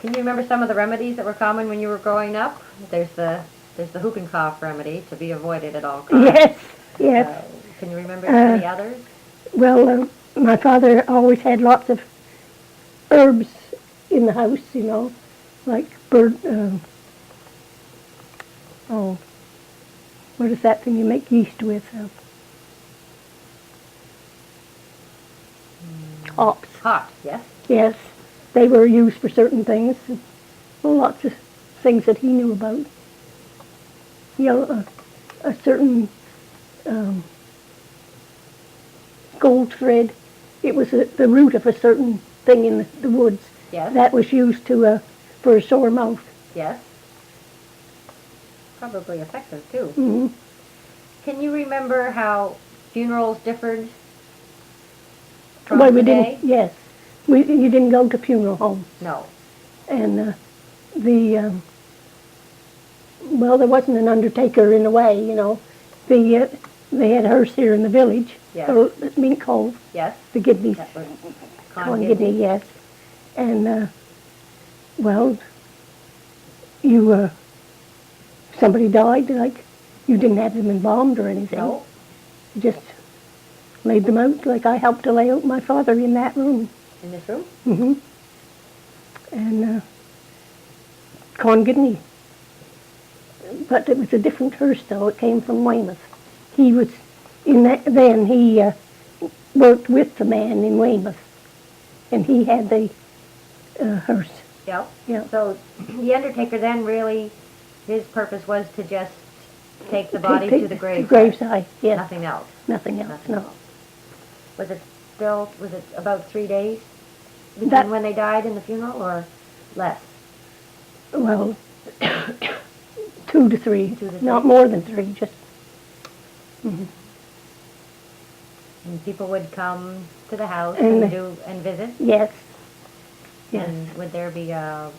Can you remember some of the remedies that were common when you were growing up? There's the whooping cough remedy to be avoided at all costs. Yes, yes. Can you remember any others? Well, my father always had lots of herbs in the house, you know, like what is that thing you make yeast with? Hops. Hot, yes. Yes, they were used for certain things. Well, lots of things that he knew about. a certain gold thread. It was the root of a certain thing in the woods. Yes. That was used for a sore mouth. Yes. Probably effective too. Hmm. Can you remember how funerals differed from Well, we today? didn't. Yes, you didn't go to funeral home, No. and well, there wasn't an undertaker in a way. They had a hearse here in the village. Yes. Or Mink Cove, Yes. the Gidneys, That was Con Gidney, yes, and well, you somebody died, like you didn't have them embalmed or anything. No. You just laid them out, like I helped to lay out my father in that room. In this room? Hmm. And Con Gidney. But it was a different hearse, though. It came from Weymouth. He was, then he worked with the man in Weymouth. And he had the hearse. Yep. Yeah. So the undertaker then really, his purpose was to just take the body to the grave. Graveside, yes. Nothing else. Nothing else, Nothing no. else. Was it about 3 days between That- when they died and the funeral, or less? Well, 2 to 3. 2 to Not 3. more than 3, just. Mhm. And people would come to the house And and visit? Yes. Yes. And would there be a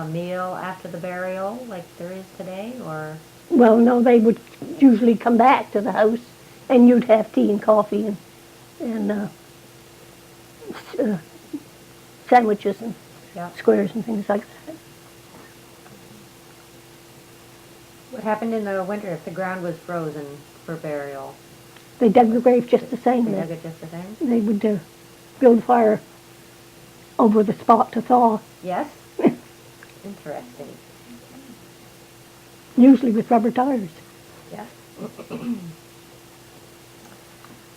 meal after the burial like there is today, or? Well, no, they would usually come back to the house, and you'd have tea and coffee and sandwiches and Yeah. squares and things like that. What happened in the winter if the ground was frozen for burial? They dug the grave just the same. They They, dug it just the same? they would build a fire over the spot to thaw, Yes? Interesting. usually with rubber tires. Yes.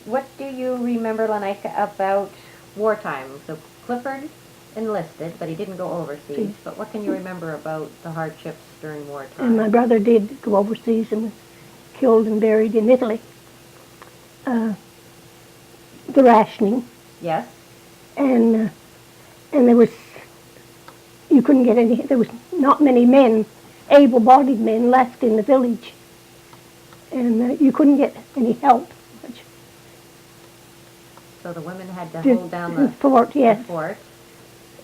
What do you remember, Lenekia, about wartime? So Clifford enlisted, but he didn't go overseas. But what can you remember about the hardships during wartime? And my brother did go overseas and was killed and buried in Italy. The rationing, Yes? and there was, you couldn't get any, there was not many men, able-bodied men left in the village, and you couldn't get any help. So the women had to hold down the fort, yes. fort.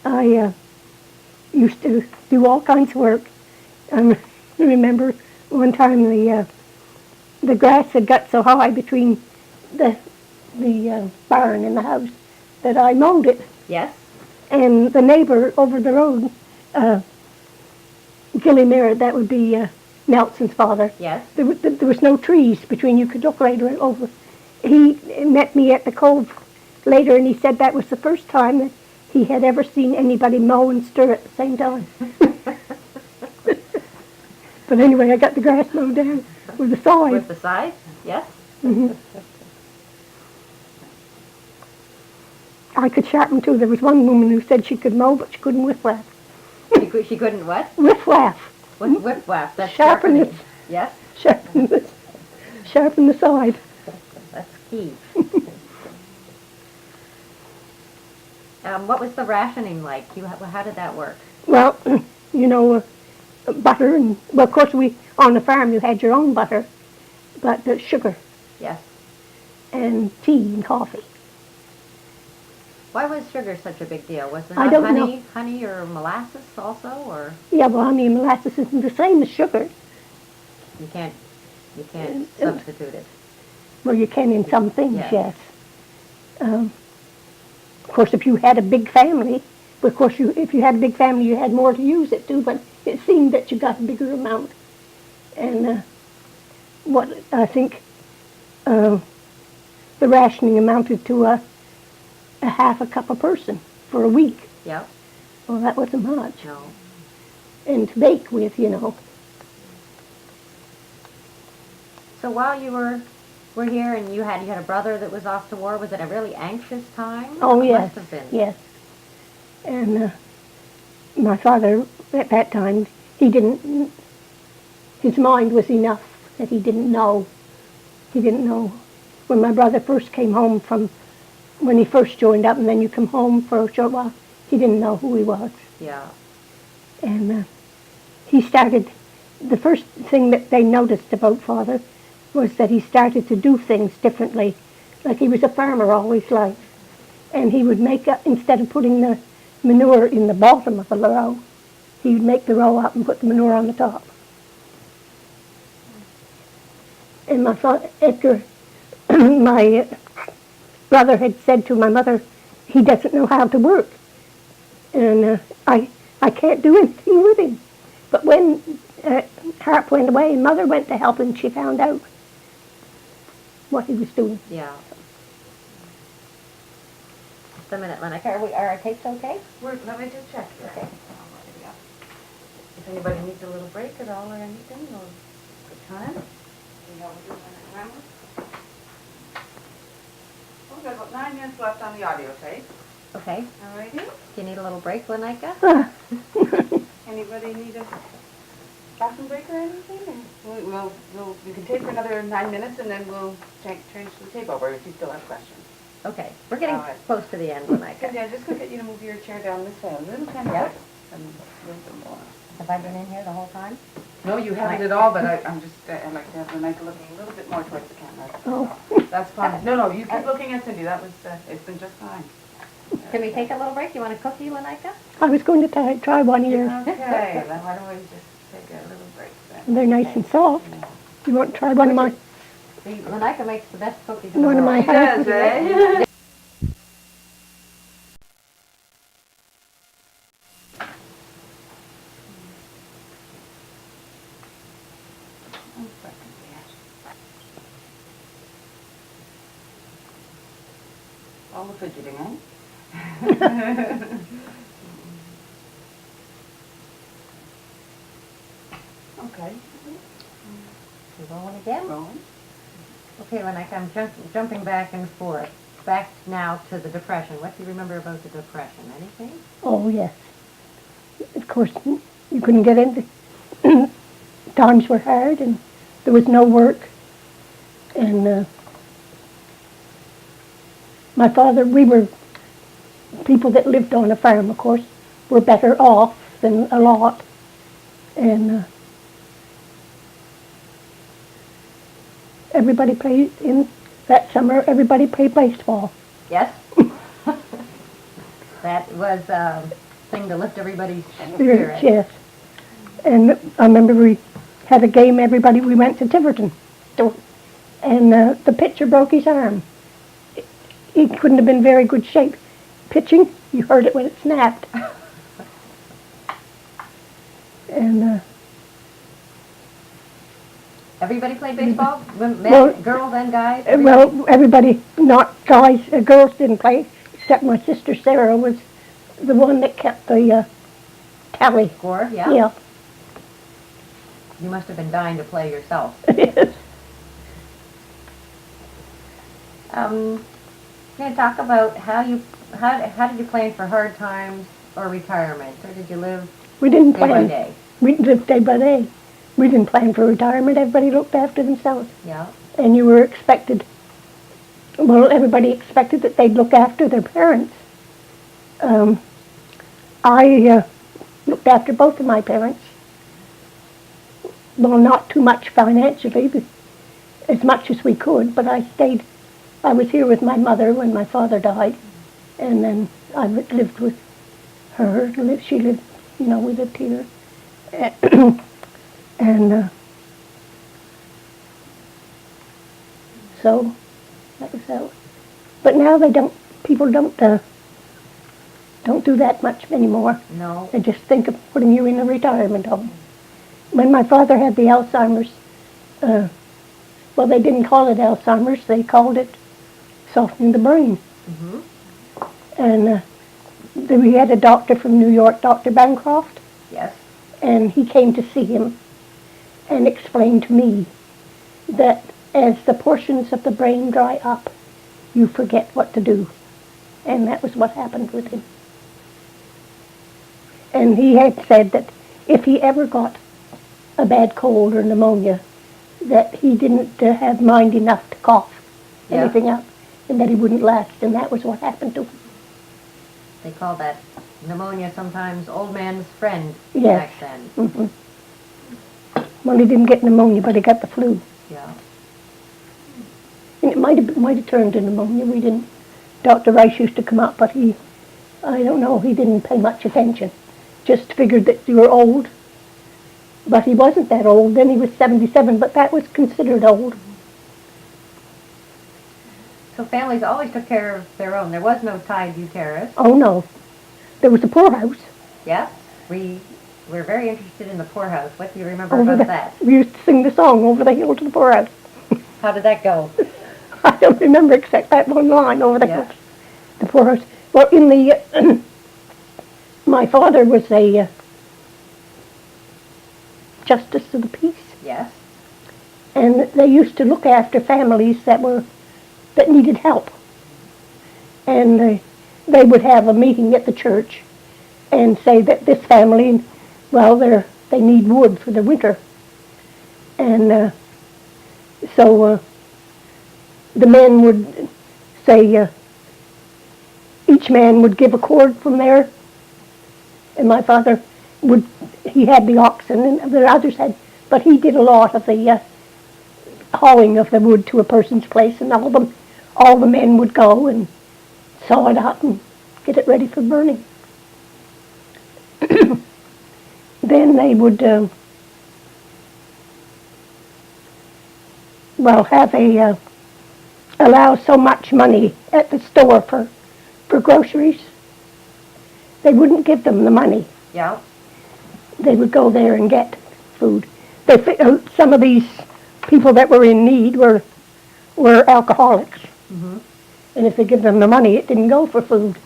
I used to do all kinds of work. I remember one time the grass had got so high between the barn and the house that I mowed it. Yes? And the neighbor over the road, Gilly Merritt, that would be Nelson's father. Yes? There was no trees between. You could look right over. He met me at the cove later, and he said that was the first time that he had ever seen anybody mow and stir at the same time. But anyway, I got the grass mowed down with the scythe. With the scythe? Yes? Mhm. I could sharpen too. There was one woman who said she could mow, but she couldn't whiff-waff. She couldn't what? Whiff-waff. Whip-waff. That's Sharpen sharpening. it. Yes? Sharpen the side. That's key. What was the rationing like? How did that work? Well, butter and, well, of course, on the farm you had your own butter, but sugar Yes. and tea and coffee. Why was sugar such a big deal? Was there I not don't know. honey or molasses also, or Yeah, well, honey and molasses isn't the same as sugar. you can't substitute it? Well, you can in some things, Yes. yes. Of course, if you had a big family, of course, if you had a big family, you had more to use it too, but it seemed that you got a bigger amount. And what I think the rationing amounted to a half a cup a person for a week. Yep. Well, that wasn't much. No. And to bake with, So while you were here and you had a brother that was off to war, was it a really anxious time? Oh, It yes, must have been. yes. And my father, at that time, he didn't his mind was enough that he didn't know. He didn't know. When my brother first came home when he first joined up, and then you come home for a short while, he didn't know who he was. Yeah. And he started, the first thing that they noticed about Father was that he started to do things differently. Like he was a farmer all his life. And he would instead of putting the manure in the bottom of the row, he would make the row up and put the manure on the top. And after my brother had said to my mother, he doesn't know how to work. And I can't do anything with him. But when Harp went away and Mother went to help him, she found out what he was doing. Yeah. Just a minute, Lenekia. Are our tapes okay? Let me just check here. Okay. If anybody needs a little break at all or anything, or good time. We know we're doing it now. Well, we've got about 9 minutes left on the audio tape. Okay. Alrighty. Do you need a little break, Lenekia? Anybody need a bathroom break or anything? Or we can take for another 9 minutes and then we'll change the tape over if you still have questions. Okay. We're getting All right. close to the end, Lenekia. Yeah, just going to get you to move your chair down this way a little tiny Yep. bit. And a little bit more. Have I been in here the whole time? No, you haven't at all, but I'm just, I like to have Lenekia looking a little bit more towards the camera. Oh, That's fine. No, you keep looking at Cindy. That was, it's been just fine. Can we take a little break? You want a cookie, Lenekia? I was going to try one of yours. Okay, then why don't we just take a little break then? They're nice and soft. You want to try one of my... Lenekia makes the best cookies in the One of world. my She does, eh? All the fidgeting, eh? Okay. You rolling again? Rolling. Okay, Lenekia, I'm jumping back and forth. Back now to the Depression. What do you remember about the Depression? Anything? Oh, yes. Of course, you couldn't get into... Times were hard and there was no work. And my father, we were people that lived on a farm, of course, were better off than a lot. And everybody played in that summer, everybody played baseball. Yes? That was a thing to lift everybody's Spirits, spirit. yes. And I remember we had a game, we went to Tiverton. And the pitcher broke his arm. He couldn't have been very good shape. Pitching, you heard it when it snapped. And Everybody played baseball? Men, Well, girls and guys? well, everybody, not guys, girls didn't play, except my sister Sarah was the one that kept the tally. Score, yeah? Yeah. You must have been dying to play yourself. Can you talk about how did you plan for hard times or retirement? Or did you live We didn't day by plan. day? We lived day by day. We didn't plan for retirement. Everybody looked after themselves. Yeah. And you were expected, everybody expected that they'd look after their parents. I looked after both of my parents. Well, not too much financially, but as much as we could, but I was here with my mother when my father died, and then I lived with her. She lived, we lived here. And so that was how. But now people don't do that much anymore. No. They just think of putting you in a retirement home. When my father had the Alzheimer's, they didn't call it Alzheimer's, they called it softening the brain. Mm-hmm. And we had a doctor from New York, Dr. Bancroft, Yes. and he came to see him and explained to me that as the portions of the brain dry up, you forget what to do. And that was what happened with him. And he had said that if he ever got a bad cold or pneumonia, that he didn't have mind enough to cough Yeah. anything up, and that he wouldn't last, and that was what happened to him. They call that pneumonia sometimes old man's friend Yes. back then. Hmm. Well, he didn't get pneumonia, but he got the flu. Yeah. And it might have turned to pneumonia. We didn't. Dr. Rice used to come up, but I don't know, he didn't pay much attention. Just figured that you were old. But he wasn't that old. Then he was 77, but that was considered old. So families always took care of their own. There was no tide uterus. Oh, no. There was a poorhouse. Yes. We're very interested in the poorhouse. What do you remember Over about that? We used to sing the song, Over the Hill to the Poorhouse. How did that go? I don't remember except that one line, Over the Yeah. Hill to the Poorhouse. Well, in the... my father was a justice of the peace. Yes. And they used to look after families that needed help. And they would have a meeting at the church and say that this family, well, they need wood for the winter. And so the men would say, each man would give a cord from there, and my father he had the oxen, and the others had, but he did a lot of the hauling of the wood to a person's place, and all the men would go and saw it up and get it ready for burning. Then they would, have allow so much money at the store for groceries. They wouldn't give them the money. Yeah. They would go there and get food. Some of these people that were in need were alcoholics. Mm-hmm. And if they give them the money, it didn't go for food.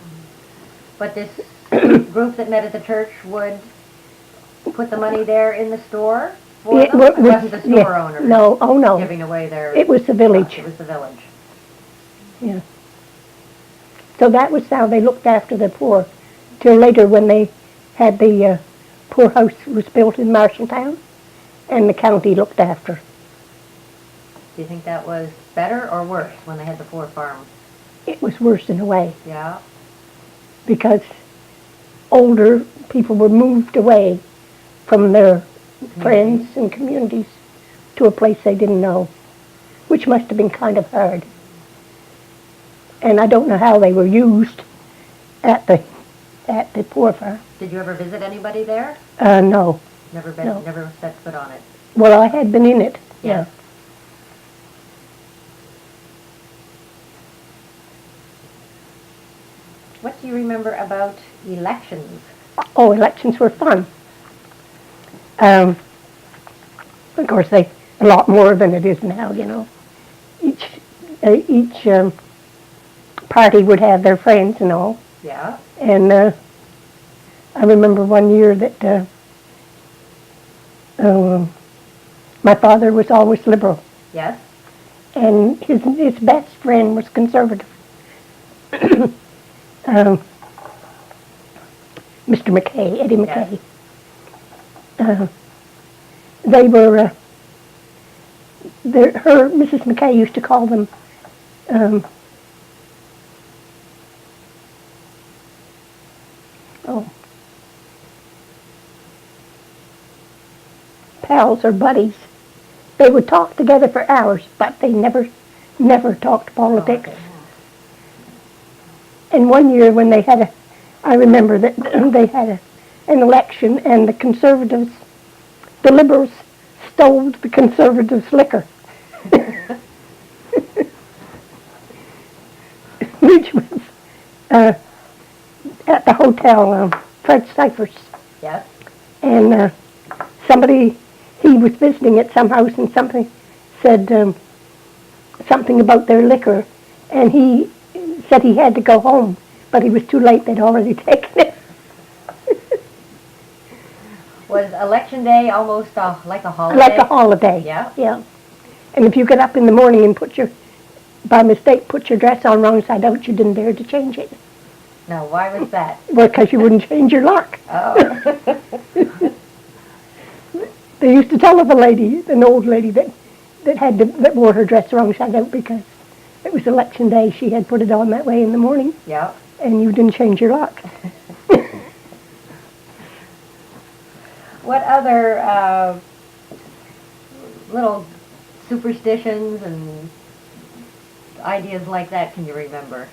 But this group that met at the church would put the money there in the store for them? It wasn't the store owner No, oh no. giving away their... It was the village. It was the village. Yeah. So that was how they looked after the poor. Till later when they had the poorhouse was built in Marshalltown, and the county looked after. Do you think that was better or worse when they had the poor farm? It was worse in a way, Yeah. because older people were moved away from their friends and communities to a place they didn't know, which must have been kind of hard. And I don't know how they were used at the poor farm. Did you ever visit anybody there? No. Never been, No. never set foot on it. Well, I had been in it. Yes. What do you remember about elections? Oh, elections were fun. Of course, a lot more than it is now, you know. Each party would have their friends and all. Yeah. And I remember one year that my father was always liberal, Yes. and his best friend was conservative. Mr. McKay, Eddie McKay. Yes. They were, Mrs. McKay used to call them, pals or buddies. They would talk together for hours, but they never talked politics. Okay. And one year when they had I remember that they had an election, and the Liberals stole the Conservatives' liquor. Which was at the hotel, Fred Cypher's. Yes. And he was visiting at some house, and somebody said something about their liquor, and he said he had to go home, but he was too late. They'd already taken it. Was election day almost like a holiday? Like a holiday. Yeah. Yeah. And if you get up in the morning and by mistake, put your dress on wrong side out, you didn't dare to change it. Now, why was that? Well, because you wouldn't change your luck. Oh. They used to tell of a lady, an old lady that wore her dress wrong side out because it was election day. She had put it on that way in the morning, Yeah. and you didn't change your lock. What other little superstitions and ideas like that can you remember?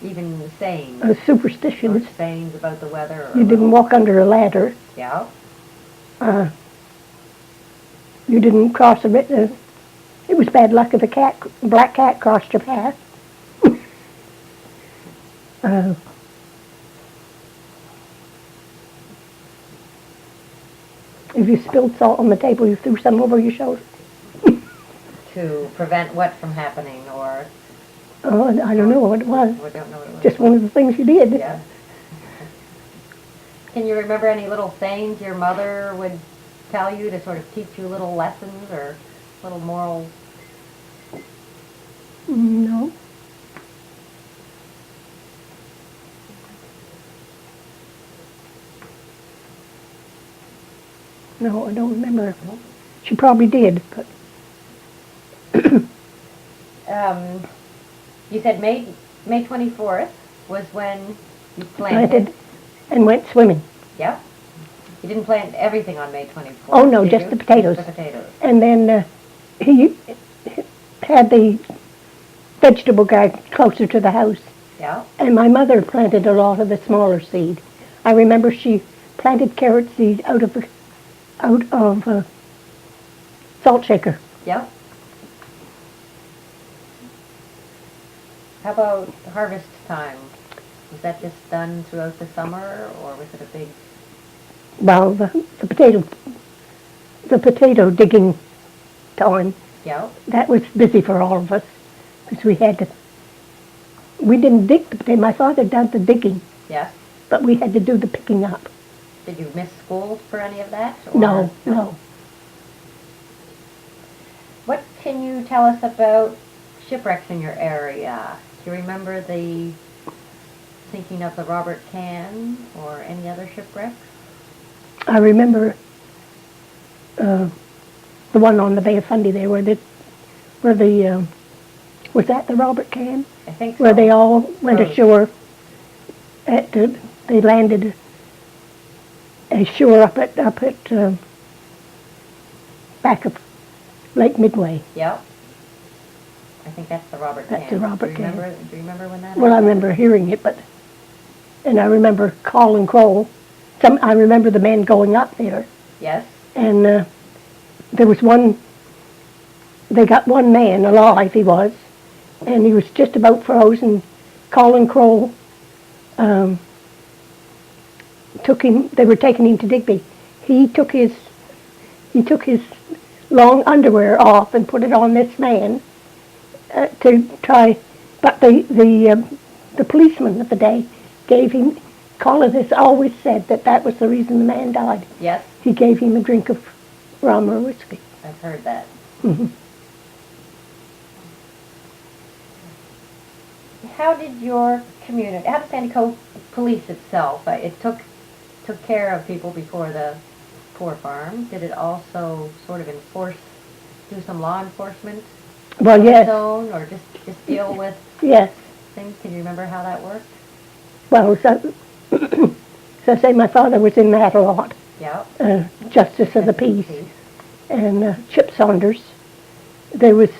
Even sayings, or Superstitions. sayings about the weather? Or You didn't walk under a ladder. Yeah. You didn't cross a bit. It was bad luck if a black cat crossed your path. If you spilled salt on the table, you threw some over your shoulder. To prevent what from happening, or Oh, I don't know what it was. we don't know what it was. Just one of the things you did. Yeah. Can you remember any little sayings your mother would tell you to sort of teach you little lessons or little moral? No. No, I don't remember. She probably did, but You said May 24th was when you planted planted. and went swimming. Yeah. You didn't plant everything on May 24th. Oh, no, did just you? the potatoes. Just the potatoes. And then he had the vegetable garden closer to the house. Yeah. And my mother planted a lot of the smaller seed. I remember she planted carrot seed out of a salt shaker. Yeah. How about harvest time? Was that just done throughout the summer, or was it a big? Well, the potato digging time, Yeah. that was busy for all of us because we didn't dig the potato. My father did the digging, Yes. but we had to do the picking up. Did you miss school for any of that? Or? No. What can you tell us about shipwrecks in your area? Do you remember the sinking of the Robert Can or any other shipwrecks? I remember the one on the Bay of Fundy there where the was that the Robert Can? I think so. Where they all went Rose. ashore they landed ashore up at back of Lake Midway. Yep. I think that's the Robert Can. That's the Robert Can. Do you remember when that Well, I happened? remember hearing it, and I remember call and crow. I remember the men going up there, Yes. and there was one. They got one man alive. He was, and he was just about frozen. Call and crow took him. They were taking him to Digby. He took his long underwear off and put it on this man to try. But the policeman of the day gave him. Colin has always said that was the reason the man died. Yes. He gave him a drink of rum or whiskey. I've heard that. Mm-hmm. How did your community, how did Sandy Cove police itself, it took care of people before the poor farm? Did it also sort of do some law enforcement Well, on yes, its own, or just deal with yes. things? Can you remember how that worked? Well, so I say my father was in that a lot. Yeah. Justice of the Peace. And Chip Saunders. There was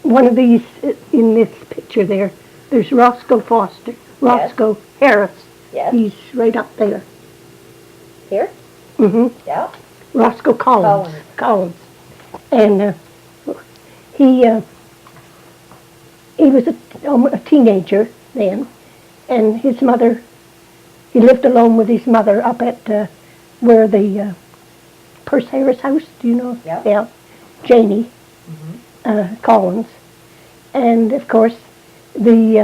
one of these in this picture there. There's Roscoe Foster, Roscoe Harris. Yes. He's right up there. Here? Mm-hmm. Yeah. Roscoe Collins. And he was a teenager then, and his mother. He lived alone with his mother up at where the Purse Harris house. Do you know? Yeah. Yeah. Janie Mm-hmm. Collins, and of course he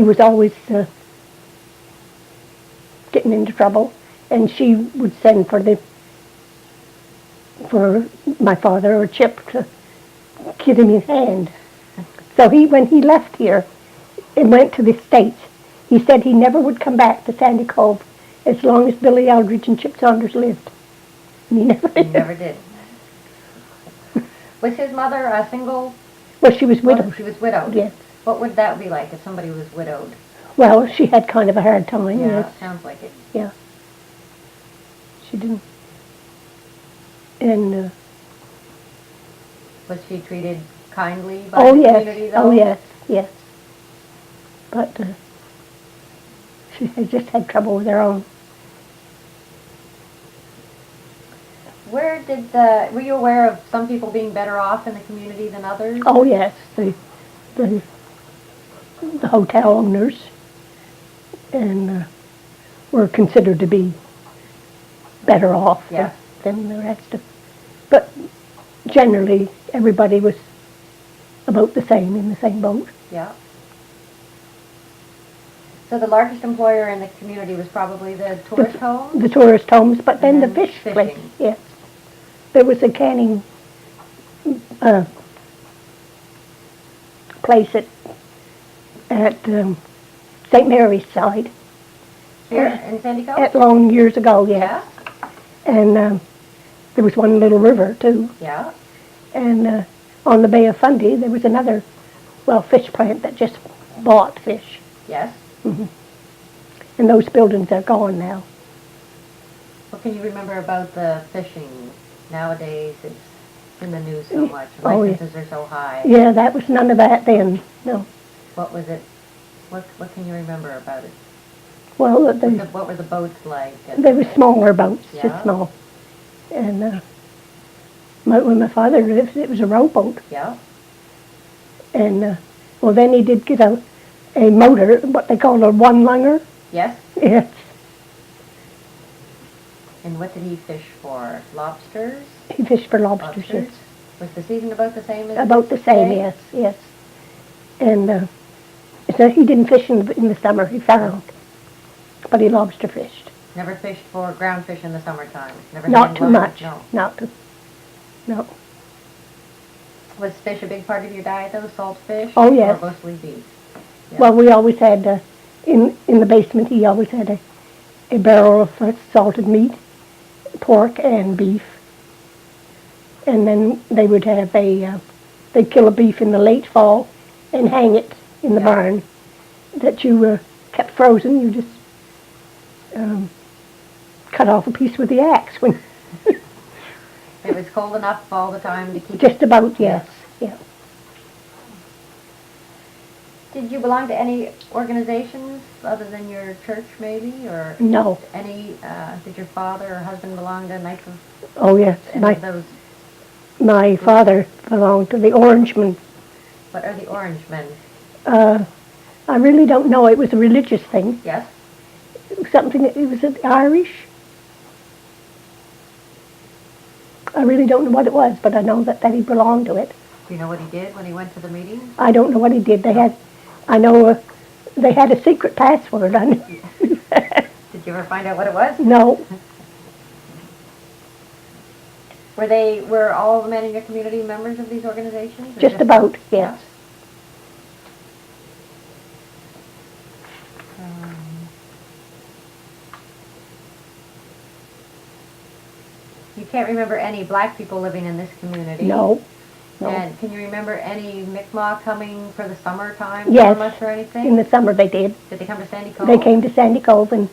was always getting into trouble, and she would send for my father or Chip to give him his hand. So when he left here and went to the States, he said he never would come back to Sandy Cove as long as Billy Aldrich and Chip Saunders lived. And he never He did. never did. Was his mother a single? Well, she was widowed. She was widowed. Yes. What would that be like if somebody was widowed? Well, she had kind of a hard time, Yeah, yes. sounds like it. Yeah. She didn't. And, Was she treated kindly by oh the yes, community, though? oh yes, yes. But she had just had trouble with her own. Where did were you aware of some people being better off in the community than others? Oh yes, the hotel owners and were considered to be better off Yeah. than the rest of. But generally, everybody was about the same, in the same boat. Yeah. So the largest employer in the community was probably the tourist home? The tourist homes, but then And the then fish place. fishing. Yes, there was a canning place at St. Mary's side. Here in Sandy Cove? At long years ago, yes. Yeah. And there was one little river too. Yeah. And on the Bay of Fundy, there was another, fish plant that just bought fish. Yes. And those buildings are gone now. What can you remember about the fishing? Nowadays, it's in the news so much. Oh, yeah. Licenses are so high. Yeah, that was none of that then. No. What was it? What can you remember about it? Well, What were the boats like? they were smaller boats, Yeah. just small. And when my father lived, it was a rowboat. Yeah. And then he did get a motor, what they call a one-lunger. Yes. Yes. And what did he fish for? Lobsters? He fished for lobsters. Yes. Was the season about the same as About the same, today? yes, yes. And so he didn't fish in the summer, he farmed. But he lobster fished. Never fished for ground fish in the summertime? Never Not had too one? much. No. No. Was fish a big part of your diet, though? Salt fish? Oh, yes. Or mostly beef? Yeah. Well, we always had, in the basement, he always had a barrel of salted meat, pork and beef. And then they would have they'd kill a beef in the late fall and hang it in the Yeah. barn that you kept frozen. You just cut off a piece with the axe. When It was cold enough all the time to keep just about, yes. Yeah. Did you belong to any organizations other than your church, maybe? Or No. did your father or husband belong to Knights of Oh, yes. any of those? My father belonged to the Orangemen. What are the Orange Men? I really don't know. It was a religious thing. Yes? It was Irish. I really don't know what it was, but I know that he belonged to it. Do you know what he did when he went to the meeting? I don't know what he did. I know they had a secret password. I knew. Did you ever find out what it was? No. Were all the men in your community members of these organizations? Or Just about, yes. You can't remember any black people living in this community? No. No. And can you remember any Mi'kmaq coming for the summertime? Yes. Or anything? In the summer they did. Did they come to Sandy Cove? They came to Sandy Cove and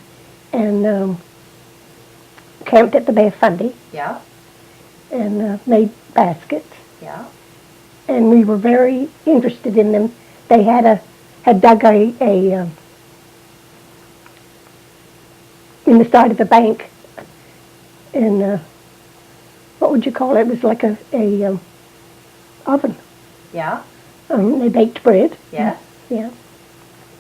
camped at the Bay of Fundy Yeah, and made baskets. yeah. And we were very interested in them. They had dug a in the side of the bank, and what would you call it? It was like a oven. Yeah, They baked bread. yes. Yeah.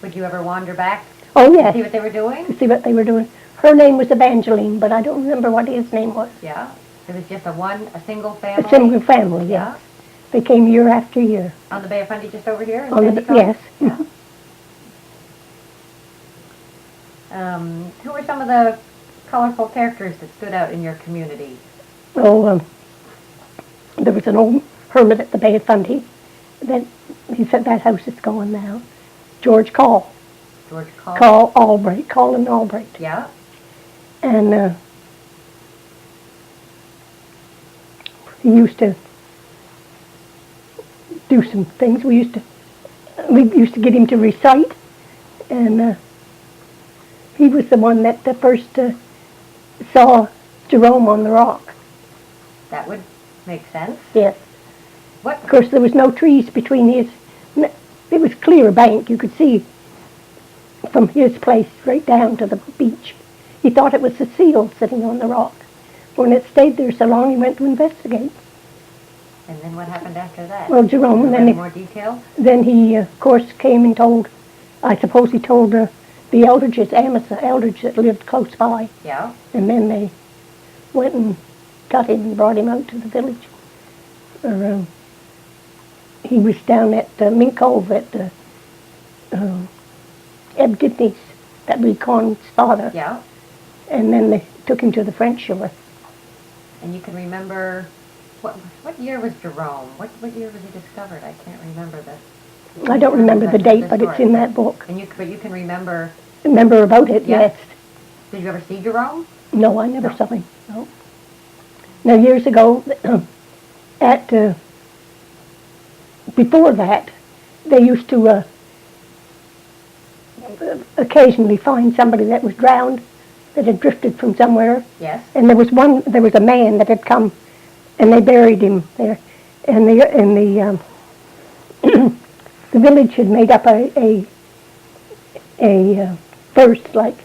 Would you ever wander back Oh to yes. see what they were doing? To see what they were doing. Her name was Evangeline, but I don't remember what his name was. Yeah. It was just a single family? A single family. Yeah. Yeah. They came year after year. On the Bay of Fundy just over here in On the Sandy Cove? yes. Who were some of the colorful characters that stood out in your community? Oh, there was an old hermit at the Bay of Fundy. That he said that house is gone now. George George Call? Colin Albright. Yeah. And he used to do some things. We used to get him to recite, and he was the one that first saw Jerome on the rock. That would make sense. Yes. What? Of course, there was no trees between his. It was clear bank. You could see from his place right down to the beach. He thought it was a seal sitting on the rock. When it stayed there so long, he went to investigate. And then what happened after that? Well, Jerome, and Any more detail? then he, of course, came and told. I suppose he told the Eldridges, Amos Eldridge, that lived close by. Yeah. And then they went and got him and brought him out to the village. He was down at Mink Cove at Eb Gibney's, that was Con's father. Yeah. And then they took him to the French shore. And you can remember, what year was Jerome? What year was he discovered? I can't remember this. I don't remember the date, but it's in that book. And but you can remember. Remember about it, Yeah. yes. Did you ever see Jerome? No, I never No. saw him. No. Now, years ago, before that, they used to occasionally find somebody that was drowned, that had drifted from somewhere. Yes. And there was a man that had come, and they buried him there. And the the village had made up a verse like,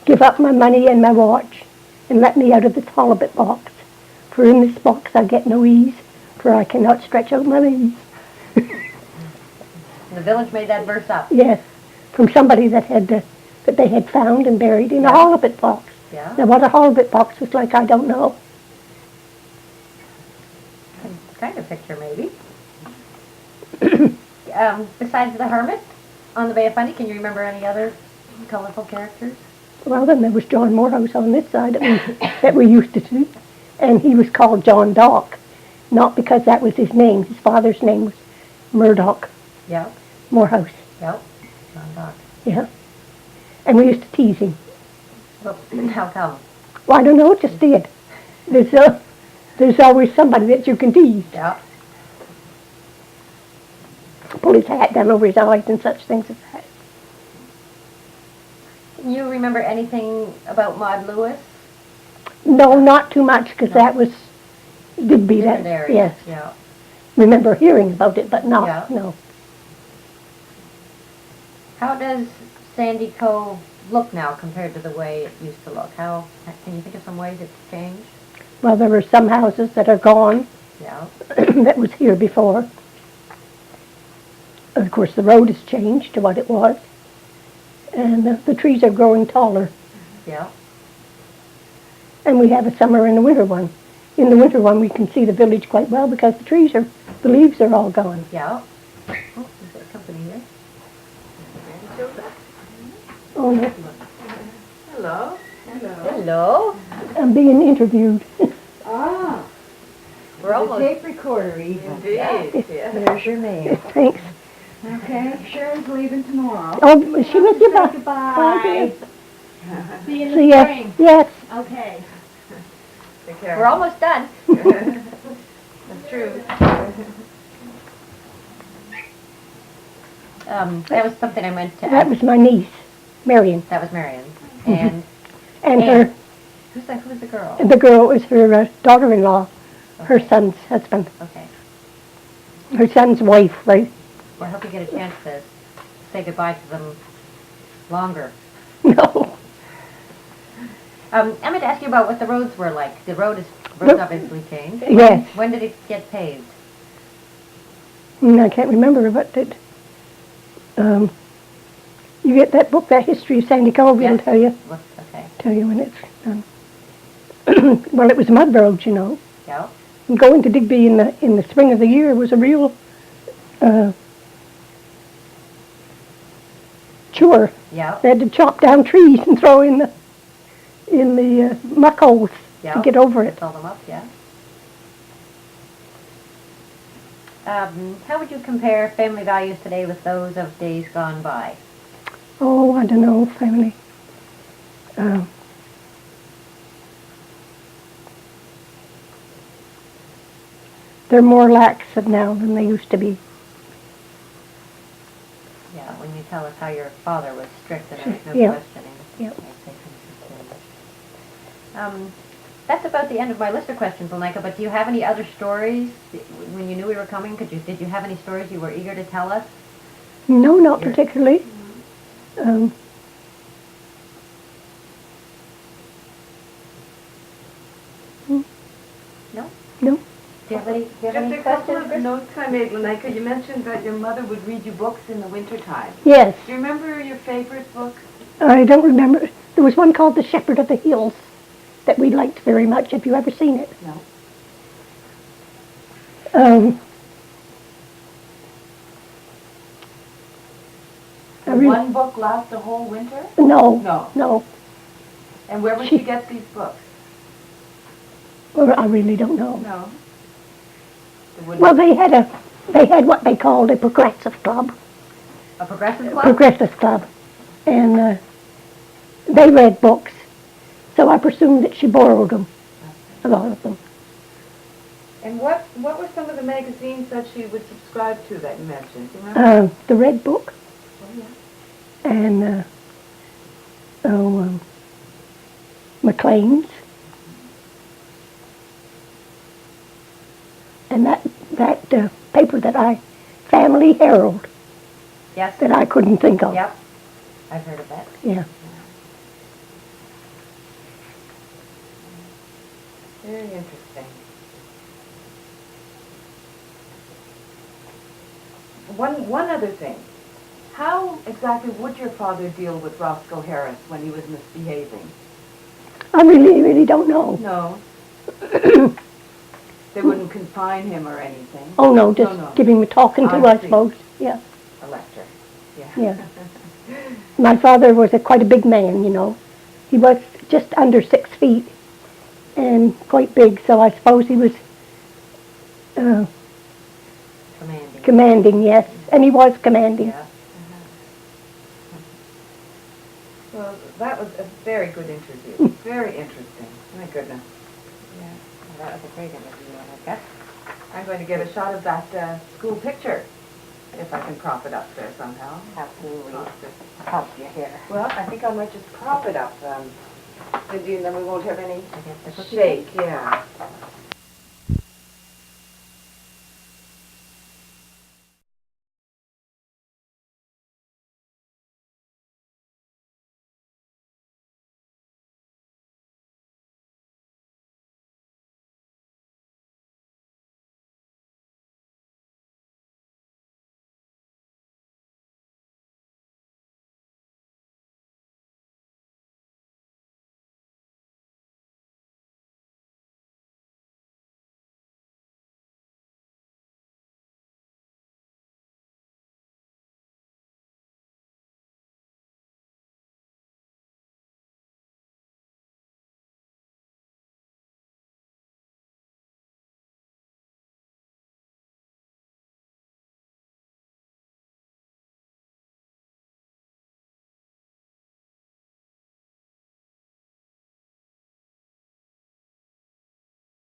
give up my money and my watch, and let me out of this halibut box. For in this box I get no ease, for I cannot stretch out my legs. The village made that verse up. Yes, from somebody that they had found and buried in a Yeah. halibut box. Yeah. Now, what a halibut box was like, I don't know. Kind of picture, maybe. Besides the hermit on the Bay of Fundy, can you remember any other colorful characters? Well, then there was John Morehouse on this side that we used to see, and he was called John Dock, not because that was his name. His father's name was Murdoch Yep. Morehouse. Yep. John Dock. Yeah, and we used to tease him. Well, how come? Well, I don't know, it just did. There's always somebody that you can tease. Yep. Pull his hat down over his eyes and such things as that. Can you remember anything about Maud Lewis? No, not too much, because No. that was Digby. Different That, area. yes. Yeah. Remember hearing about it, but not, Yeah. no. How does Sandy Cove look now compared to the way it used to look? Can you think of some ways it's changed? Well, there were some houses that are gone Yeah. that was here before. Of course, the road has changed to what it was, and the trees are growing taller. Yeah. And we have a summer and a winter one. In the winter one, we can see the village quite well because the leaves are all gone. Yeah. Oh, is there company here? Oh, no, Hello. Hello. Hello. I'm being interviewed. Ah, We're almost. Tape recorder even. indeed, yeah. There's your name. Thanks. Okay, Sharon's leaving tomorrow. Oh, is she with you? Say Bye. goodbye. See you in See the ya. spring. Yes. Okay. Take care. We're almost done. That's true. That was something I meant to That ask. was my niece, Marion. That was Marion. And And Ann. her, who's the girl? the girl is her daughter-in-law, her son's husband, Okay. her son's wife, right? Well, I hope you get a chance to say goodbye to them longer. No. I meant to ask you about what the roads were like. The roads Well, obviously changed. Yes. When did it get paved? I can't remember, but you get that book, that History of Sandy Cove, it'll Yes. tell you Okay. when it's done. Well, it was mud roads, you know. Yeah. And going to Digby in the spring of the year was a real chore. Yeah. They had to chop down trees and throw in the muck holes Yeah. to get over it. Fill them up, yeah. How would you compare family values today with those of days gone by? Oh, I don't know, family. Uh, they're more lax now than they used to be. Yeah, when you tell us how your father was strict and there was no Yeah. questioning. Yeah. I take into consideration. That's about the end of my list of questions, Lenekia, but do you have any other stories? When you knew we were coming, did you have any stories you were eager to tell us? No, not You're- particularly. Um, No? no. Do you have any, Just a couple questions? of notes I made, Lenekia. You mentioned that your mother would read you books in the wintertime. Yes. Do you remember your favorite book? I don't remember. There was one called The Shepherd of the Hills that we liked very much. Have you ever seen it? No. Um, I Did really- one book last the whole winter? No. No. No. And where would She- you get these books? Well, I really don't know. No. They wouldn't- Well, they had what they called a progressive club. A progressive club? Progressive club. And they read books. So I presume that she borrowed them, a lot of them. And what were some of the magazines that she would subscribe to that you mentioned? Do you remember? The Red Book Oh, yeah. and Maclean's. And that paper that Family Herald, Yes. that I couldn't think of. Yep. I've heard of that. Yeah. Very interesting. One other thing. How exactly would your father deal with Roscoe Harris when he was misbehaving? I really don't know. No. They wouldn't confine him or anything. Oh, no, just No. give him a talking to, I I see. suppose. Yeah. A lecture. Yeah. Yeah. My father was quite a big man, you know. He was just under 6 feet and quite big, so I suppose he was Commanding. commanding, yes. And he was commanding. Yeah. Well, that was a very good interview. Very interesting. My goodness. Yeah. Well, that was a great interview, Lenekia. I'm going to get a shot of that school picture, if I can prop it up there somehow. Absolutely. Help you here. Well, I think I might just prop it up, Cindy, and then we won't have any I guess the cookie. shake. Yeah.